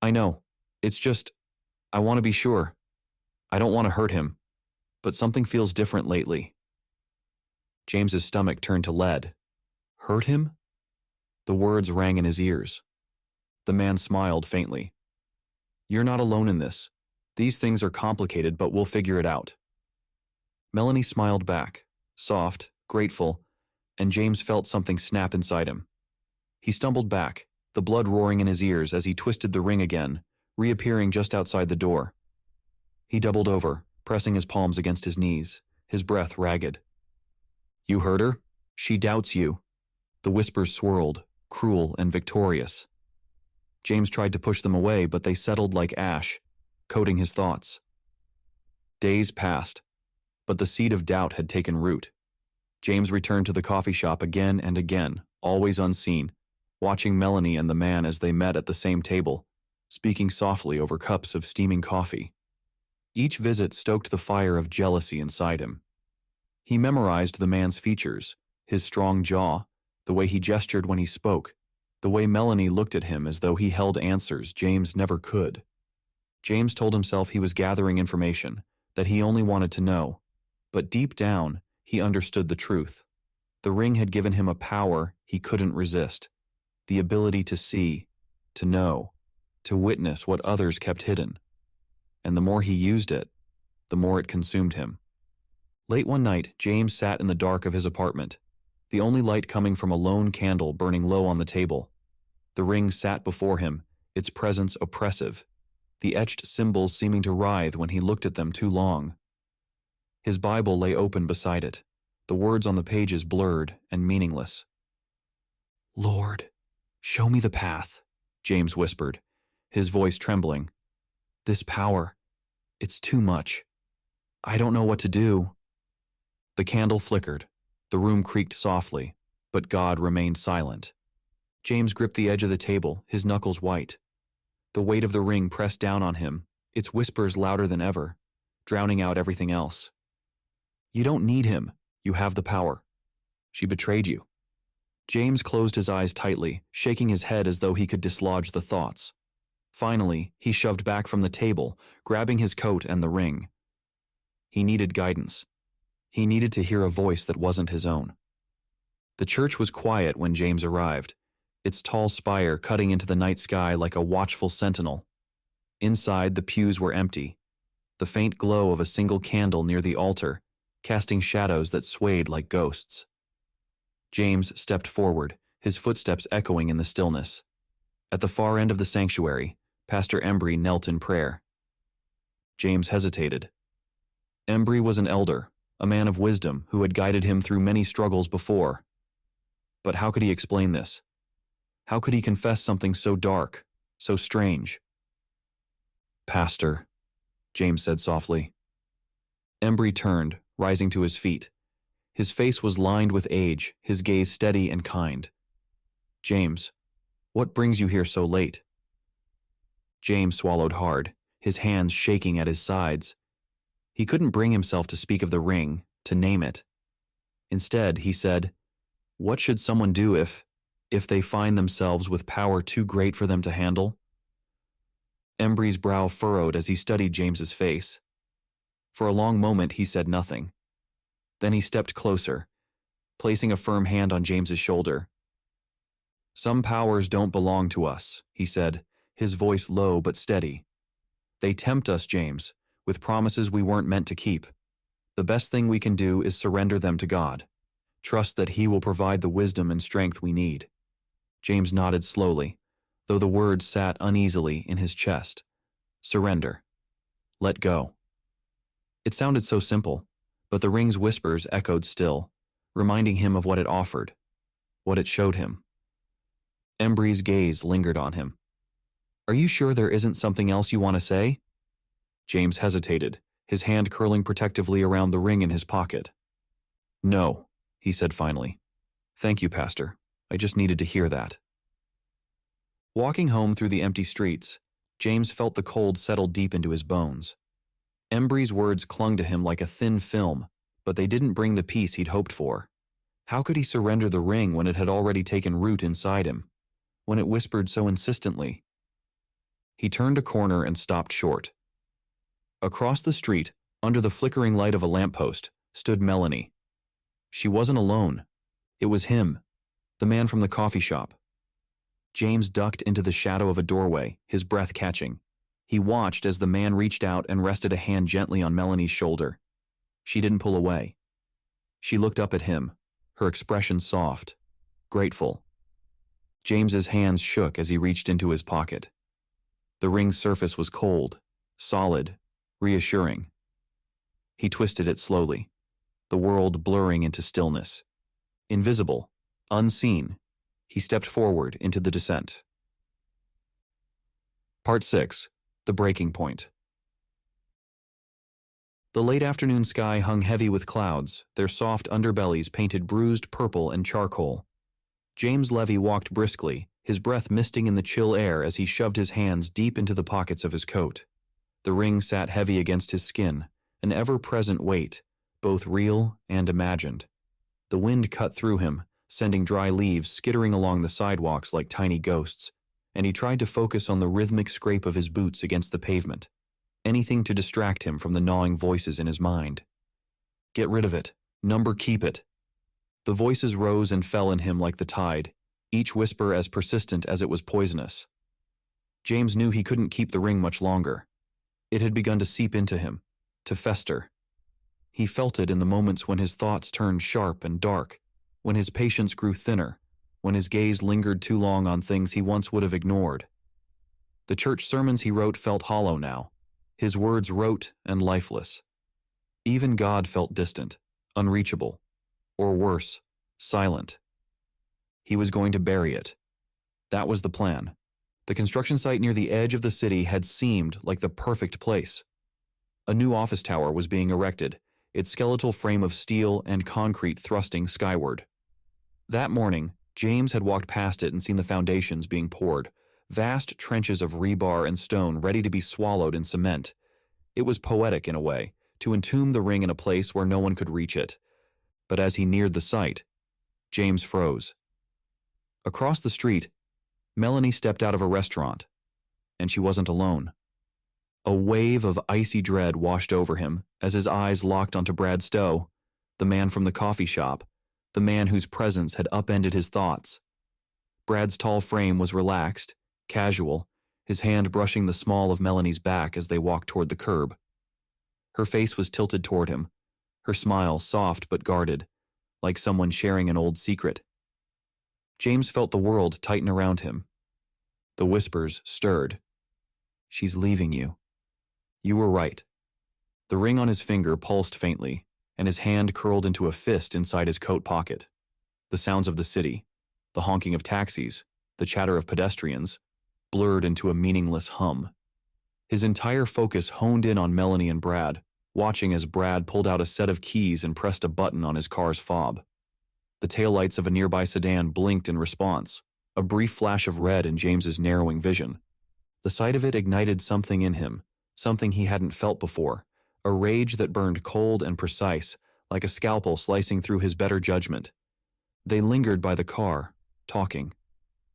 "I know. It's just, I want to be sure. I don't want to hurt him, but something feels different lately." James's stomach turned to lead. "Hurt him?" The words rang in his ears. The man smiled faintly. "You're not alone in this. These things are complicated, but we'll figure it out." Melanie smiled back, soft, grateful, and James felt something snap inside him. He stumbled back, the blood roaring in his ears as he twisted the ring again, reappearing just outside the door. He doubled over, pressing his palms against his knees, his breath ragged. "You heard her? She doubts you." The whispers swirled, cruel and victorious. James tried to push them away, but they settled like ash, coating his thoughts. Days passed, but the seed of doubt had taken root. James returned to the coffee shop again and again, always unseen, watching Melanie and the man as they met at the same table, speaking softly over cups of steaming coffee. Each visit stoked the fire of jealousy inside him. He memorized the man's features, his strong jaw, the way he gestured when he spoke, the way Melanie looked at him as though he held answers James never could. James told himself he was gathering information, that he only wanted to know, but deep down, he understood the truth. The ring had given him a power he couldn't resist, the ability to see, to know, to witness what others kept hidden. And the more he used it, the more it consumed him. Late one night, James sat in the dark of his apartment, the only light coming from a lone candle burning low on the table. The ring sat before him, its presence oppressive, the etched symbols seeming to writhe when he looked at them too long. His Bible lay open beside it, the words on the pages blurred and meaningless. "Lord, show me the path," James whispered, his voice trembling. "This power, it's too much. I don't know what to do." The candle flickered. The room creaked softly, but God remained silent. James gripped the edge of the table, his knuckles white. The weight of the ring pressed down on him, its whispers louder than ever, drowning out everything else. "You don't need him. You have the power. She betrayed you." James closed his eyes tightly, shaking his head as though he could dislodge the thoughts. Finally, he shoved back from the table, grabbing his coat and the ring. He needed guidance. He needed to hear a voice that wasn't his own. The church was quiet when James arrived, its tall spire cutting into the night sky like a watchful sentinel. Inside, the pews were empty, the faint glow of a single candle near the altar, casting shadows that swayed like ghosts. James stepped forward, his footsteps echoing in the stillness. At the far end of the sanctuary, Pastor Embry knelt in prayer. James hesitated. Embry was an elder, a man of wisdom who had guided him through many struggles before. But how could he explain this? How could he confess something so dark, so strange? "Pastor," James said softly. Embry turned, rising to his feet. His face was lined with age, his gaze steady and kind. "James, what brings you here so late?" James swallowed hard, his hands shaking at his sides. He couldn't bring himself to speak of the ring, to name it. Instead, he said, "What should someone do if they find themselves with power too great for them to handle?" Embry's brow furrowed as he studied James's face. For a long moment, he said nothing. Then he stepped closer, placing a firm hand on James's shoulder. "Some powers don't belong to us," he said, his voice low but steady. "They tempt us, James, with promises we weren't meant to keep. The best thing we can do is surrender them to God. Trust that He will provide the wisdom and strength we need." James nodded slowly, though the words sat uneasily in his chest. Surrender. Let go. It sounded so simple, but the ring's whispers echoed still, reminding him of what it offered, what it showed him. Embry's gaze lingered on him. "Are you sure there isn't something else you want to say?" James hesitated, his hand curling protectively around the ring in his pocket. "No," he said finally. "Thank you, Pastor. I just needed to hear that." Walking home through the empty streets, James felt the cold settle deep into his bones. Embry's words clung to him like a thin film, but they didn't bring the peace he'd hoped for. How could he surrender the ring when it had already taken root inside him, when it whispered so insistently? He turned a corner and stopped short. Across the street, under the flickering light of a lamppost, stood Melanie. She wasn't alone. It was him, the man from the coffee shop. James ducked into the shadow of a doorway, his breath catching. He watched as the man reached out and rested a hand gently on Melanie's shoulder. She didn't pull away. She looked up at him, her expression soft, grateful. James's hands shook as he reached into his pocket. The ring's surface was cold, solid, reassuring. He twisted it slowly, the world blurring into stillness. Invisible, unseen, he stepped forward into the descent. Part 6. The Breaking Point. The late afternoon sky hung heavy with clouds, their soft underbellies painted bruised purple and charcoal. James Levey walked briskly, his breath misting in the chill air as he shoved his hands deep into the pockets of his coat. The ring sat heavy against his skin, an ever-present weight, both real and imagined. The wind cut through him, sending dry leaves skittering along the sidewalks like tiny ghosts, and he tried to focus on the rhythmic scrape of his boots against the pavement, anything to distract him from the gnawing voices in his mind. Get rid of it. Keep it. The voices rose and fell in him like the tide, each whisper as persistent as it was poisonous. James knew he couldn't keep the ring much longer. It had begun to seep into him, to fester. He felt it in the moments when his thoughts turned sharp and dark, when his patience grew thinner, when his gaze lingered too long on things he once would have ignored. The church sermons he wrote felt hollow now, his words rote and lifeless. Even God felt distant, unreachable, or worse, silent. He was going to bury it. That was the plan. The construction site near the edge of the city had seemed like the perfect place. A new office tower was being erected, its skeletal frame of steel and concrete thrusting skyward. That morning, James had walked past it and seen the foundations being poured, vast trenches of rebar and stone ready to be swallowed in cement. It was poetic in a way, to entomb the ring in a place where no one could reach it. But as he neared the site, James froze. Across the street, Melanie stepped out of a restaurant, and she wasn't alone. A wave of icy dread washed over him as his eyes locked onto Brad Stowe, the man from the coffee shop, the man whose presence had upended his thoughts. Brad's tall frame was relaxed, casual, his hand brushing the small of Melanie's back as they walked toward the curb. Her face was tilted toward him, her smile soft but guarded, like someone sharing an old secret. James felt the world tighten around him. The whispers stirred. She's leaving you. You were right. The ring on his finger pulsed faintly, and his hand curled into a fist inside his coat pocket. The sounds of the city, the honking of taxis, the chatter of pedestrians, blurred into a meaningless hum. His entire focus honed in on Melanie and Brad, watching as Brad pulled out a set of keys and pressed a button on his car's fob. The taillights of a nearby sedan blinked in response, a brief flash of red in James's narrowing vision. The sight of it ignited something in him, something he hadn't felt before, a rage that burned cold and precise, like a scalpel slicing through his better judgment. They lingered by the car, talking.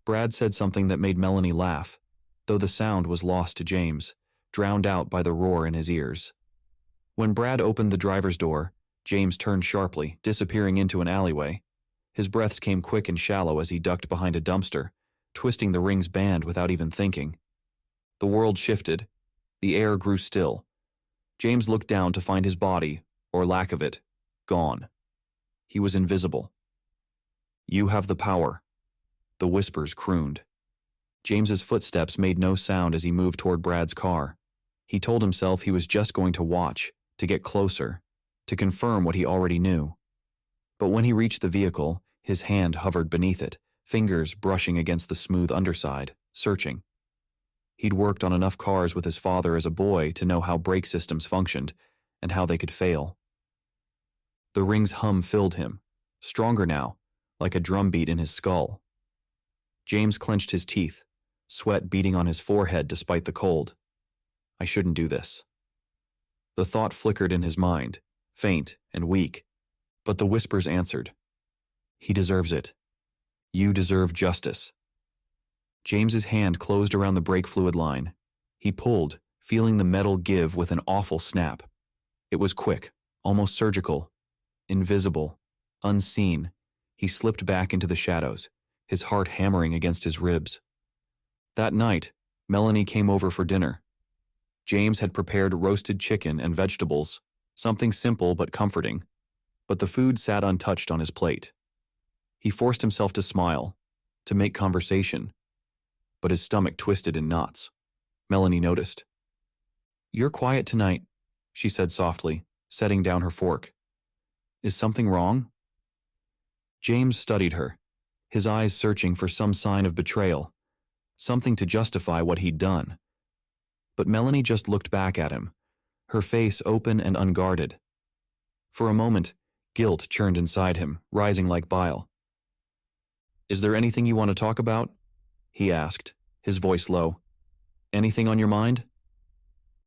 Brad said something that made Melanie laugh, though the sound was lost to James, drowned out by the roar in his ears. When Brad opened the driver's door, James turned sharply, disappearing into an alleyway. His breaths came quick and shallow as he ducked behind a dumpster, twisting the ring's band without even thinking. The world shifted. The air grew still. James looked down to find his body, or lack of it, gone. He was invisible. You have the power. The whispers crooned. James's footsteps made no sound as he moved toward Brad's car. He told himself he was just going to watch, to get closer, to confirm what he already knew. But when he reached the vehicle, his hand hovered beneath it, fingers brushing against the smooth underside, searching. He'd worked on enough cars with his father as a boy to know how brake systems functioned and how they could fail. The ring's hum filled him, stronger now, like a drumbeat in his skull. James clenched his teeth, sweat beading on his forehead despite the cold. I shouldn't do this. The thought flickered in his mind, faint and weak, but the whispers answered. He deserves it. You deserve justice. James's hand closed around the brake fluid line. He pulled, feeling the metal give with an awful snap. It was quick, almost surgical, invisible, unseen. He slipped back into the shadows, his heart hammering against his ribs. That night, Melanie came over for dinner. James had prepared roasted chicken and vegetables, something simple but comforting, but the food sat untouched on his plate. He forced himself to smile, to make conversation, but his stomach twisted in knots. Melanie noticed. "You're quiet tonight," she said softly, setting down her fork. "Is something wrong?" James studied her, his eyes searching for some sign of betrayal, something to justify what he'd done. But Melanie just looked back at him, her face open and unguarded. For a moment, guilt churned inside him, rising like bile. "Is there anything you want to talk about?" he asked, his voice low. "Anything on your mind?"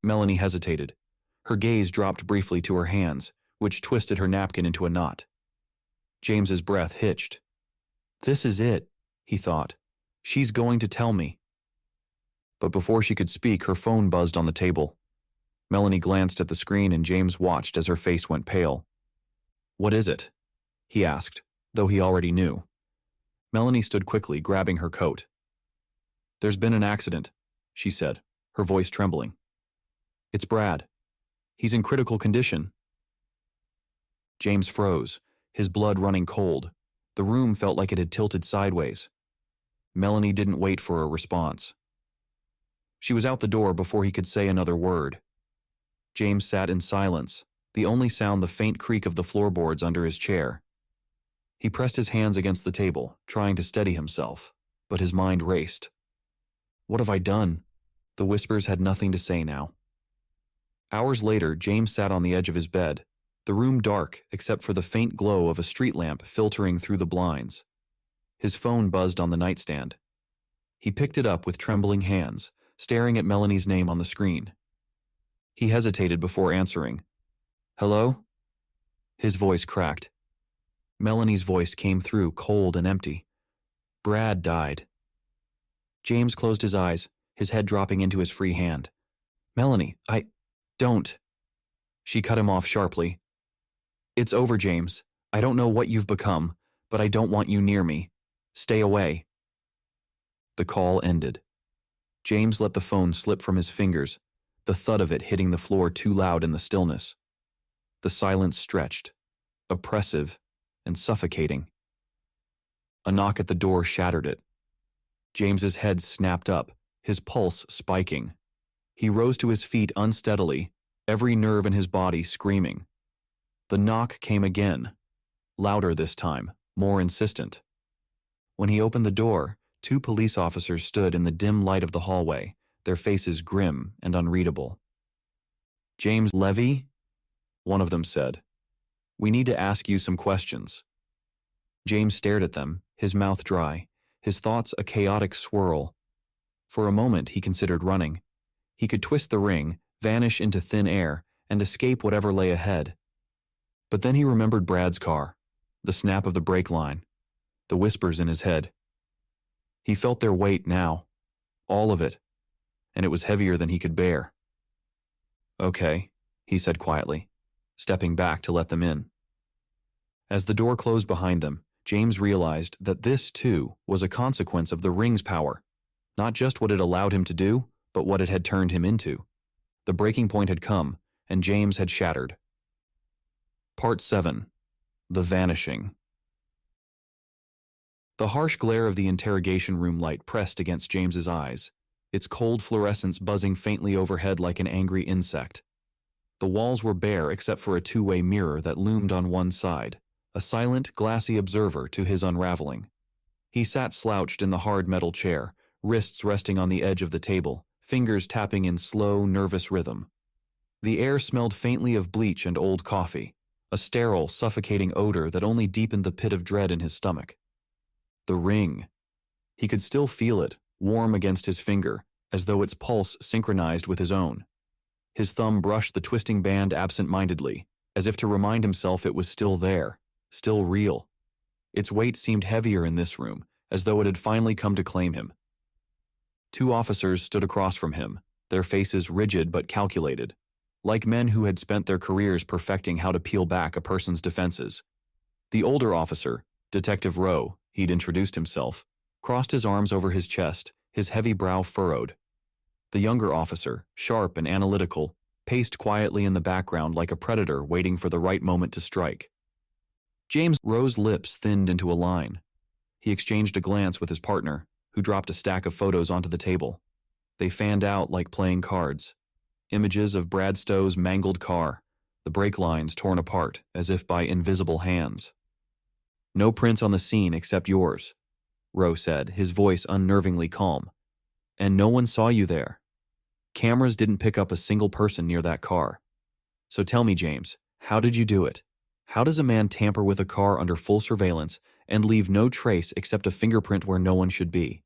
Melanie hesitated. Her gaze dropped briefly to her hands, which twisted her napkin into a knot. James's breath hitched. "This is it," he thought. "She's going to tell me." But before she could speak, her phone buzzed on the table. Melanie glanced at the screen and James watched as her face went pale. "What is it?" he asked, though he already knew. Melanie stood quickly, grabbing her coat. "There's been an accident," she said, her voice trembling. "It's Brad. He's in critical condition." James froze, his blood running cold. The room felt like it had tilted sideways. Melanie didn't wait for a response. She was out the door before he could say another word. James sat in silence, the only sound the faint creak of the floorboards under his chair. He pressed his hands against the table, trying to steady himself, but his mind raced. "What have I done?" The whispers had nothing to say now. Hours later, James sat on the edge of his bed, the room dark except for the faint glow of a street lamp filtering through the blinds. His phone buzzed on the nightstand. He picked it up with trembling hands, staring at Melanie's name on the screen. He hesitated before answering. "Hello?" His voice cracked. Melanie's voice came through, cold and empty. "Brad died." James closed his eyes, his head dropping into his free hand. "Melanie, don't." She cut him off sharply. "It's over, James. I don't know what you've become, but I don't want you near me. Stay away." The call ended. James let the phone slip from his fingers, the thud of it hitting the floor too loud in the stillness. The silence stretched, oppressive and suffocating. A knock at the door shattered it. James's head snapped up, his pulse spiking. He rose to his feet unsteadily, every nerve in his body screaming. The knock came again, louder this time, more insistent. When he opened the door, 2 police officers stood in the dim light of the hallway, their faces grim and unreadable. "James Levey?" one of them said. "We need to ask you some questions." James stared at them, his mouth dry, his thoughts a chaotic swirl. For a moment he considered running. He could twist the ring, vanish into thin air, and escape whatever lay ahead. But then he remembered Brad's car, the snap of the brake line, the whispers in his head. He felt their weight now, all of it, and it was heavier than he could bear. "Okay," he said quietly, stepping back to let them in. As the door closed behind them, James realized that this, too, was a consequence of the ring's power, not just what it allowed him to do, but what it had turned him into. The breaking point had come, and James had shattered. Part 7. The Vanishing. The harsh glare of the interrogation room light pressed against James's eyes, its cold fluorescence buzzing faintly overhead like an angry insect. The walls were bare except for a 2-way mirror that loomed on one side, a silent, glassy observer to his unraveling. He sat slouched in the hard metal chair, wrists resting on the edge of the table, fingers tapping in slow, nervous rhythm. The air smelled faintly of bleach and old coffee, a sterile, suffocating odor that only deepened the pit of dread in his stomach. The ring. He could still feel it, warm against his finger, as though its pulse synchronized with his own. His thumb brushed the twisting band absent-mindedly, as if to remind himself it was still there, still real. Its weight seemed heavier in this room, as though it had finally come to claim him. 2 officers stood across from him, their faces rigid but calculated, like men who had spent their careers perfecting how to peel back a person's defenses. The older officer, Detective Rowe, he'd introduced himself, crossed his arms over his chest, his heavy brow furrowed. The younger officer, sharp and analytical, paced quietly in the background like a predator waiting for the right moment to strike. James Rowe's lips thinned into a line. He exchanged a glance with his partner, who dropped a stack of photos onto the table. They fanned out like playing cards. Images of Bradstow's mangled car, the brake lines torn apart as if by invisible hands. "No prints on the scene except yours," Rowe said, his voice unnervingly calm. "And no one saw you there. Cameras didn't pick up a single person near that car. So tell me, James, how did you do it? How does a man tamper with a car under full surveillance and leave no trace except a fingerprint where no one should be?"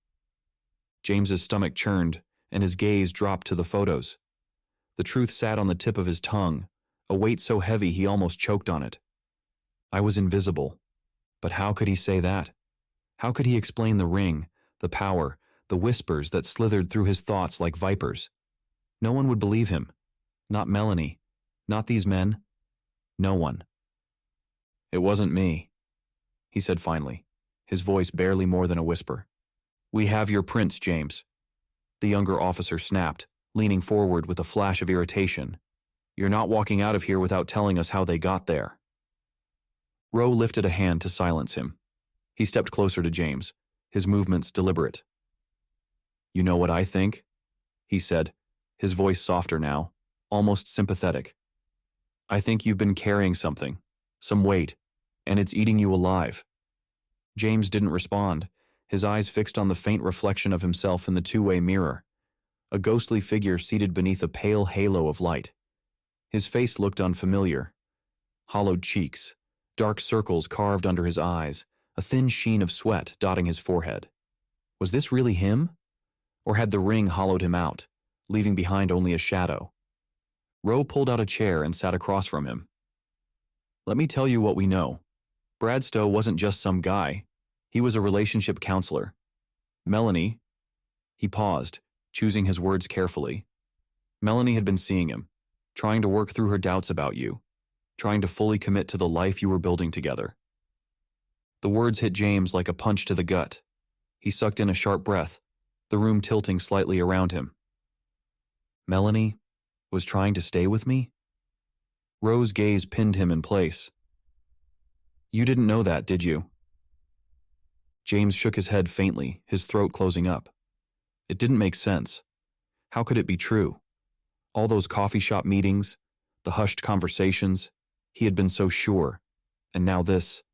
James's stomach churned, and his gaze dropped to the photos. The truth sat on the tip of his tongue, a weight so heavy he almost choked on it. I was invisible. But how could he say that? How could he explain the ring, the power, the whispers that slithered through his thoughts like vipers? No one would believe him. Not Melanie. Not these men. No one. "It wasn't me," he said finally, his voice barely more than a whisper. "We have your prints, James." The younger officer snapped, leaning forward with a flash of irritation. "You're not walking out of here without telling us how they got there." Rowe lifted a hand to silence him. He stepped closer to James, his movements deliberate. "You know what I think?" he said, his voice softer now, almost sympathetic. "I think you've been carrying something, some weight, and it's eating you alive." James didn't respond, his eyes fixed on the faint reflection of himself in the two-way mirror, a ghostly figure seated beneath a pale halo of light. His face looked unfamiliar. Hollowed cheeks, dark circles carved under his eyes, a thin sheen of sweat dotting his forehead. Was this really him? Or had the ring hollowed him out, leaving behind only a shadow? Rowe pulled out a chair and sat across from him. "Let me tell you what we know. Bradstow wasn't just some guy. He was a relationship counselor. Melanie..." He paused, choosing his words carefully. "Melanie had been seeing him, trying to work through her doubts about you, trying to fully commit to the life you were building together." The words hit James like a punch to the gut. He sucked in a sharp breath, the room tilting slightly around him. "Melanie was trying to stay with me?" Rowe's gaze pinned him in place. "You didn't know that, did you?" James shook his head faintly, his throat closing up. It didn't make sense. How could it be true? All those coffee shop meetings, the hushed conversations, he had been so sure. And now this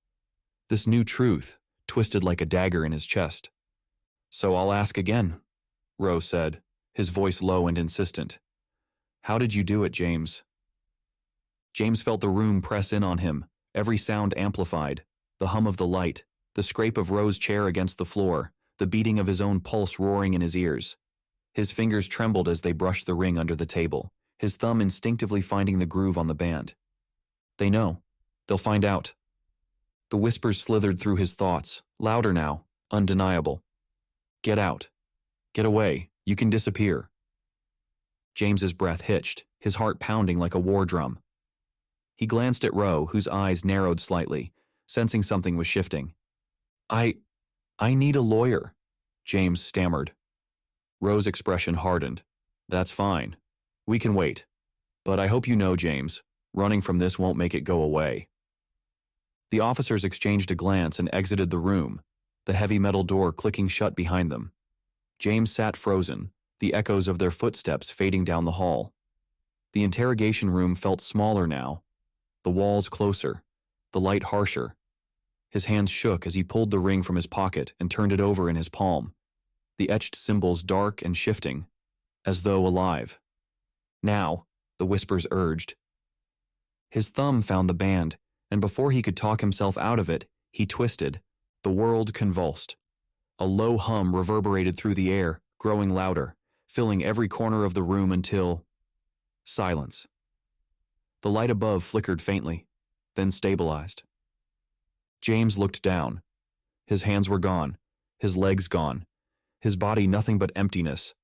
new truth, twisted like a dagger in his chest. "So I'll ask again," Rowe said, his voice low and insistent. "How did you do it, James?" James felt the room press in on him, every sound amplified, the hum of the light, the scrape of Rowe's chair against the floor, the beating of his own pulse roaring in his ears. His fingers trembled as they brushed the ring under the table, his thumb instinctively finding the groove on the band. They know. They'll find out. The whispers slithered through his thoughts, louder now, undeniable. "Get out. Get away. You can disappear." James's breath hitched, his heart pounding like a war drum. He glanced at Rowe, whose eyes narrowed slightly, sensing something was shifting. I need a lawyer," James stammered. Rowe's expression hardened. "That's fine. We can wait. But I hope you know, James, running from this won't make it go away." The officers exchanged a glance and exited the room, the heavy metal door clicking shut behind them. James sat frozen, the echoes of their footsteps fading down the hall. The interrogation room felt smaller now, the walls closer, the light harsher. His hands shook as he pulled the ring from his pocket and turned it over in his palm, the etched symbols dark and shifting, as though alive. "Now," the whispers urged. His thumb found the band, and before he could talk himself out of it, he twisted. The world convulsed. A low hum reverberated through the air, growing louder, filling every corner of the room until... silence. The light above flickered faintly, then stabilized. James looked down. His hands were gone, his legs gone, his body nothing but emptiness.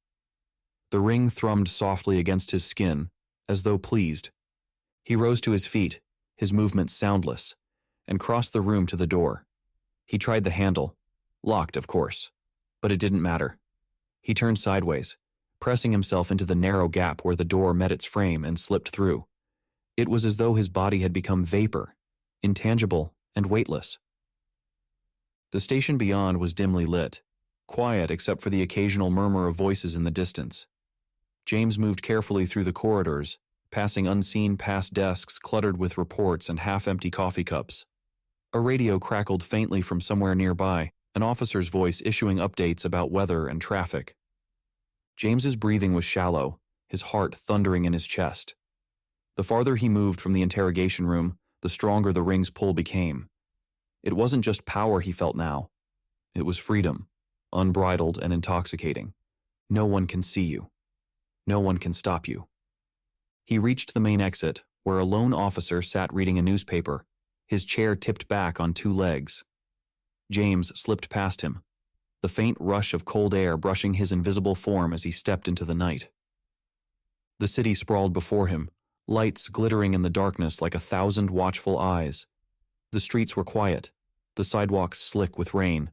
The ring thrummed softly against his skin, as though pleased. He rose to his feet, his movements soundless, and crossed the room to the door. He tried the handle, locked of course, but it didn't matter. He turned sideways, pressing himself into the narrow gap where the door met its frame and slipped through. It was as though his body had become vapor, intangible and weightless. The station beyond was dimly lit, quiet except for the occasional murmur of voices in the distance. James moved carefully through the corridors, passing unseen past desks cluttered with reports and half-empty coffee cups. A radio crackled faintly from somewhere nearby, an officer's voice issuing updates about weather and traffic. James's breathing was shallow, his heart thundering in his chest. The farther he moved from the interrogation room, the stronger the ring's pull became. It wasn't just power he felt now. It was freedom, unbridled and intoxicating. No one can see you. No one can stop you. He reached the main exit, where a lone officer sat reading a newspaper, his chair tipped back on two legs. James slipped past him, the faint rush of cold air brushing his invisible form as he stepped into the night. The city sprawled before him, lights glittering in the darkness like 1,000 watchful eyes. The streets were quiet, the sidewalks slick with rain.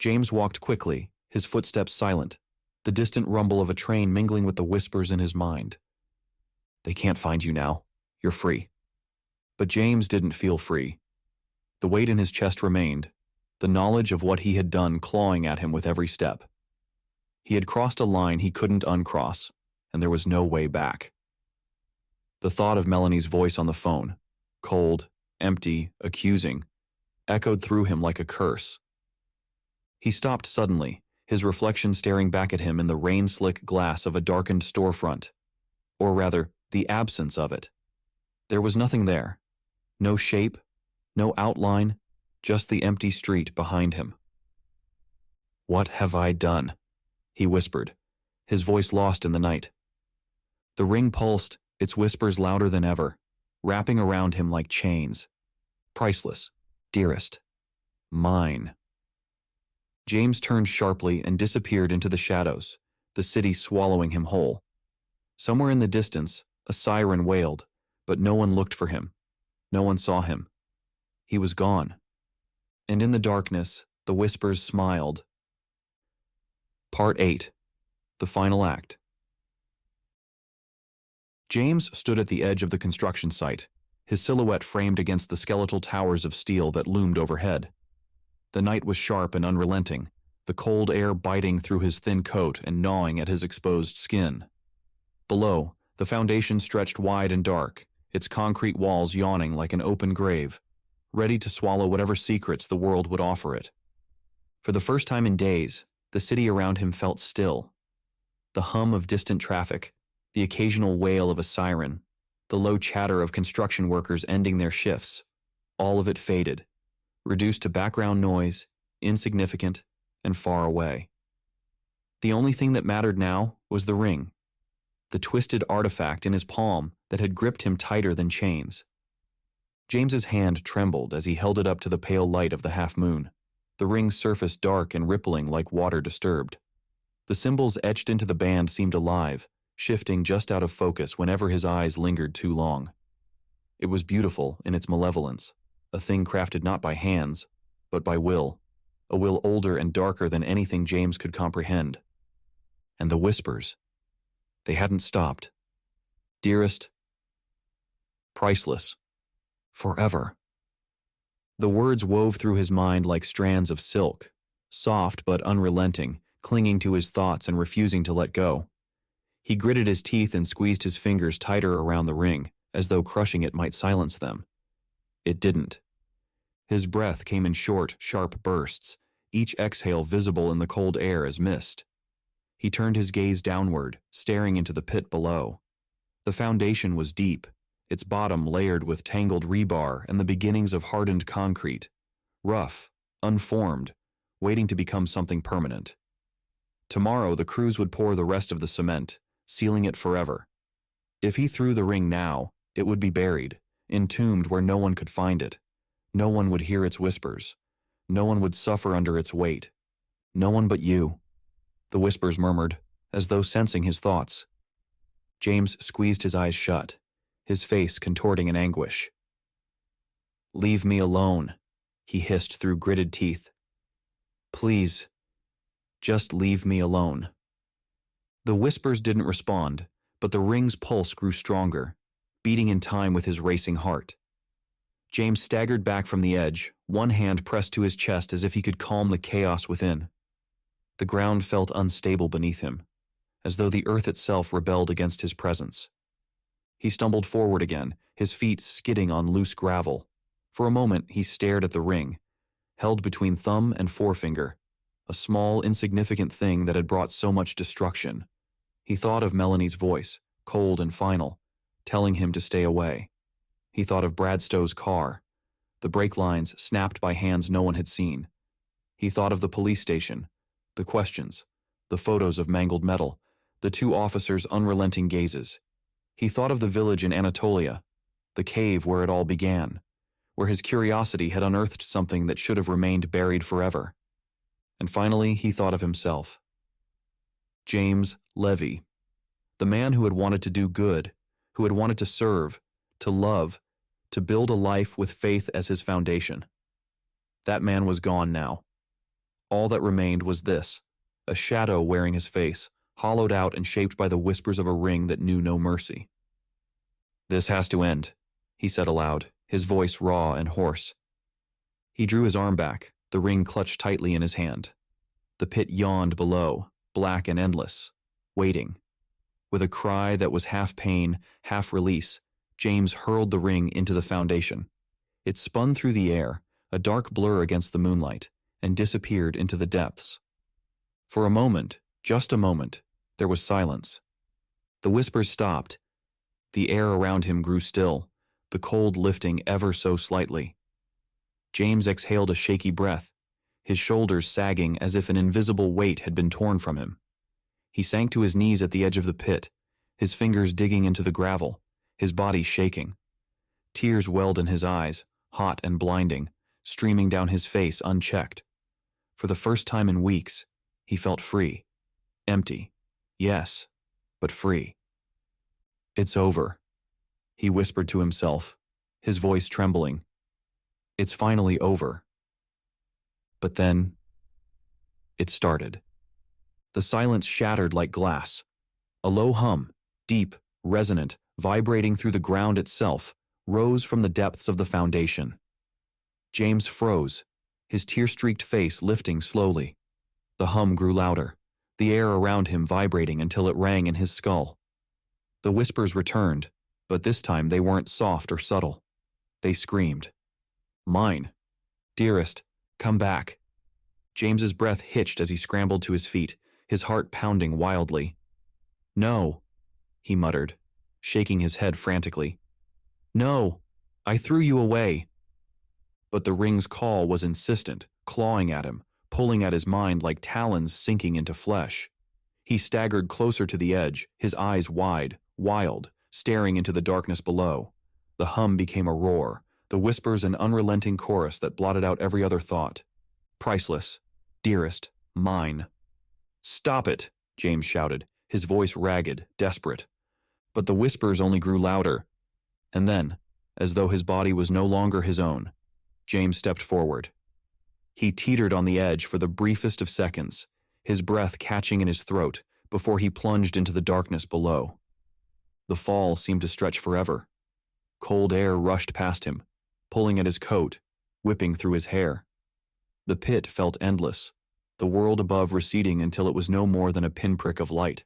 James walked quickly, his footsteps silent, the distant rumble of a train mingling with the whispers in his mind. They can't find you now. You're free. But James didn't feel free. The weight in his chest remained, the knowledge of what he had done clawing at him with every step. He had crossed a line he couldn't uncross, and there was no way back. The thought of Melanie's voice on the phone, cold, empty, accusing, echoed through him like a curse. He stopped suddenly, his reflection staring back at him in the rain-slick glass of a darkened storefront, or rather, the absence of it. There was nothing there. No shape, no outline, just the empty street behind him. "What have I done?" he whispered, his voice lost in the night. The ring pulsed, its whispers louder than ever, wrapping around him like chains. Priceless, dearest, mine. James turned sharply and disappeared into the shadows, the city swallowing him whole. Somewhere in the distance, a siren wailed, but no one looked for him. No one saw him. He was gone. And in the darkness, the whispers smiled. Part 8. The Final Act. James stood at the edge of the construction site, his silhouette framed against the skeletal towers of steel that loomed overhead. The night was sharp and unrelenting, the cold air biting through his thin coat and gnawing at his exposed skin. Below, the foundation stretched wide and dark, its concrete walls yawning like an open grave, ready to swallow whatever secrets the world would offer it. For the first time in days, the city around him felt still. The hum of distant traffic, the occasional wail of a siren, the low chatter of construction workers ending their shifts, all of it faded, reduced to background noise, insignificant, and far away. The only thing that mattered now was the ring, the twisted artifact in his palm that had gripped him tighter than chains. James's hand trembled as he held it up to the pale light of the half-moon, the ring's surface dark and rippling like water disturbed. The symbols etched into the band seemed alive, shifting just out of focus whenever his eyes lingered too long. It was beautiful in its malevolence, a thing crafted not by hands, but by will, a will older and darker than anything James could comprehend. And the whispers, they hadn't stopped. Dearest, priceless, forever. The words wove through his mind like strands of silk, soft but unrelenting, clinging to his thoughts and refusing to let go. He gritted his teeth and squeezed his fingers tighter around the ring, as though crushing it might silence them. It didn't. His breath came in short, sharp bursts, each exhale visible in the cold air as mist. He turned his gaze downward, staring into the pit below. The foundation was deep, its bottom layered with tangled rebar and the beginnings of hardened concrete, rough, unformed, waiting to become something permanent. Tomorrow the crews would pour the rest of the cement, sealing it forever. If he threw the ring now, it would be buried, entombed where no one could find it. No one would hear its whispers. No one would suffer under its weight. No one but you, the whispers murmured, as though sensing his thoughts. James squeezed his eyes shut, his face contorting in anguish. "Leave me alone," he hissed through gritted teeth. "Please, just leave me alone." The whispers didn't respond, but the ring's pulse grew stronger, beating in time with his racing heart. James staggered back from the edge, one hand pressed to his chest as if he could calm the chaos within. The ground felt unstable beneath him, as though the earth itself rebelled against his presence. He stumbled forward again, his feet skidding on loose gravel. For a moment he stared at the ring, held between thumb and forefinger, a small, insignificant thing that had brought so much destruction. He thought of Melanie's voice, cold and final, telling him to stay away. He thought of Bradstow's car, the brake lines snapped by hands no one had seen. He thought of the police station, the questions, the photos of mangled metal, the two officers' unrelenting gazes. He thought of the village in Anatolia, the cave where it all began, where his curiosity had unearthed something that should have remained buried forever. And finally, he thought of himself. James Levey, the man who had wanted to do good, who had wanted to serve, to love, to build a life with faith as his foundation. That man was gone now. All that remained was this, a shadow wearing his face, hollowed out and shaped by the whispers of a ring that knew no mercy. "This has to end," he said aloud, his voice raw and hoarse. He drew his arm back, the ring clutched tightly in his hand. The pit yawned below, black and endless, waiting. With a cry that was half pain, half release, James hurled the ring into the foundation. It spun through the air, a dark blur against the moonlight, and disappeared into the depths. For a moment, just a moment, there was silence. The whispers stopped. The air around him grew still, the cold lifting ever so slightly. James exhaled a shaky breath, his shoulders sagging as if an invisible weight had been torn from him. He sank to his knees at the edge of the pit, his fingers digging into the gravel, his body shaking. Tears welled in his eyes, hot and blinding, streaming down his face unchecked. For the first time in weeks, he felt free. Empty, yes, but free. "It's over," he whispered to himself, his voice trembling. "It's finally over." But then, it started. The silence shattered like glass. A low hum, deep, resonant, vibrating through the ground itself, rose from the depths of the foundation. James froze, his tear-streaked face lifting slowly. The hum grew louder, the air around him vibrating until it rang in his skull. The whispers returned, but this time they weren't soft or subtle. They screamed. "Mine. Dearest, come back." James's breath hitched as he scrambled to his feet, his heart pounding wildly. "No," he muttered, shaking his head frantically. "No, I threw you away." But the ring's call was insistent, clawing at him, pulling at his mind like talons sinking into flesh. He staggered closer to the edge, his eyes wide, wild, staring into the darkness below. The hum became a roar, the whispers an unrelenting chorus that blotted out every other thought. "Priceless, dearest, mine." "Stop it," James shouted, his voice ragged, desperate. But the whispers only grew louder. And then, as though his body was no longer his own, James stepped forward. He teetered on the edge for the briefest of seconds, his breath catching in his throat before he plunged into the darkness below. The fall seemed to stretch forever. Cold air rushed past him, pulling at his coat, whipping through his hair. The pit felt endless, the world above receding until it was no more than a pinprick of light.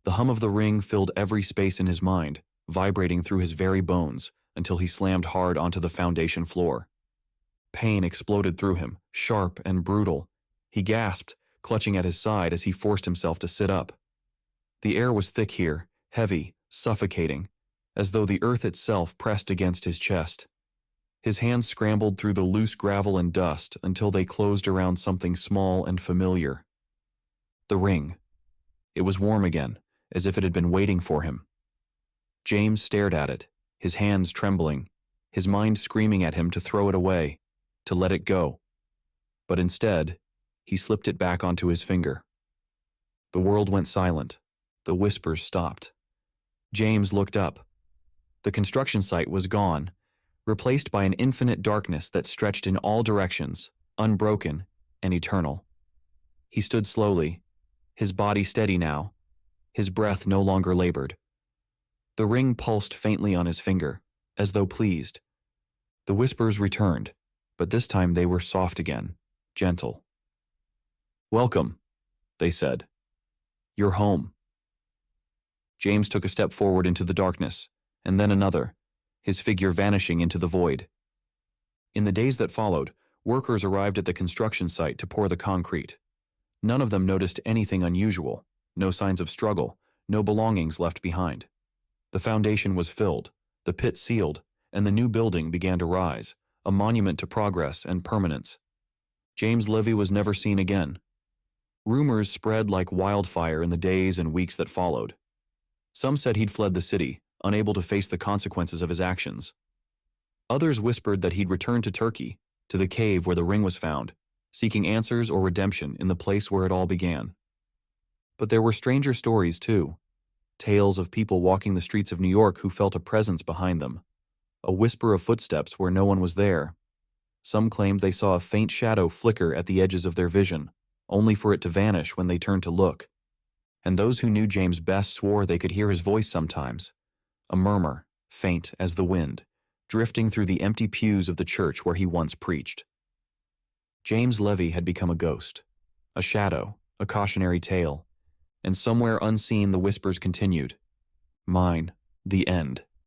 The hum of the ring filled every space in his mind, vibrating through his very bones until he slammed hard onto the foundation floor. Pain exploded through him, sharp and brutal. He gasped, clutching at his side as he forced himself to sit up. The air was thick here, heavy, suffocating, as though the earth itself pressed against his chest. His hands scrambled through the loose gravel and dust until they closed around something small and familiar. The ring. It was warm again, as if it had been waiting for him. James stared at it, his hands trembling, his mind screaming at him to throw it away, to let it go. But instead, he slipped it back onto his finger. The world went silent. The whispers stopped. James looked up. The construction site was gone, replaced by an infinite darkness that stretched in all directions, unbroken and eternal. He stood slowly, his body steady now, his breath no longer labored. The ring pulsed faintly on his finger, as though pleased. The whispers returned, but this time they were soft again, gentle. "Welcome," they said. "You're home." James took a step forward into the darkness, and then another, his figure vanishing into the void. In the days that followed, workers arrived at the construction site to pour the concrete. None of them noticed anything unusual, no signs of struggle, no belongings left behind. The foundation was filled, the pit sealed, and the new building began to rise, a monument to progress and permanence. James Levey was never seen again. Rumors spread like wildfire in the days and weeks that followed. Some said he'd fled the city, unable to face the consequences of his actions. Others whispered that he'd returned to Turkey, to the cave where the ring was found, seeking answers or redemption in the place where it all began. But there were stranger stories, too. Tales of people walking the streets of New York who felt a presence behind them, a whisper of footsteps where no one was there. Some claimed they saw a faint shadow flicker at the edges of their vision, only for it to vanish when they turned to look. And those who knew James best swore they could hear his voice sometimes, a murmur, faint as the wind, drifting through the empty pews of the church where he once preached. James Levey had become a ghost, a shadow, a cautionary tale, and somewhere unseen the whispers continued. Mine, the end.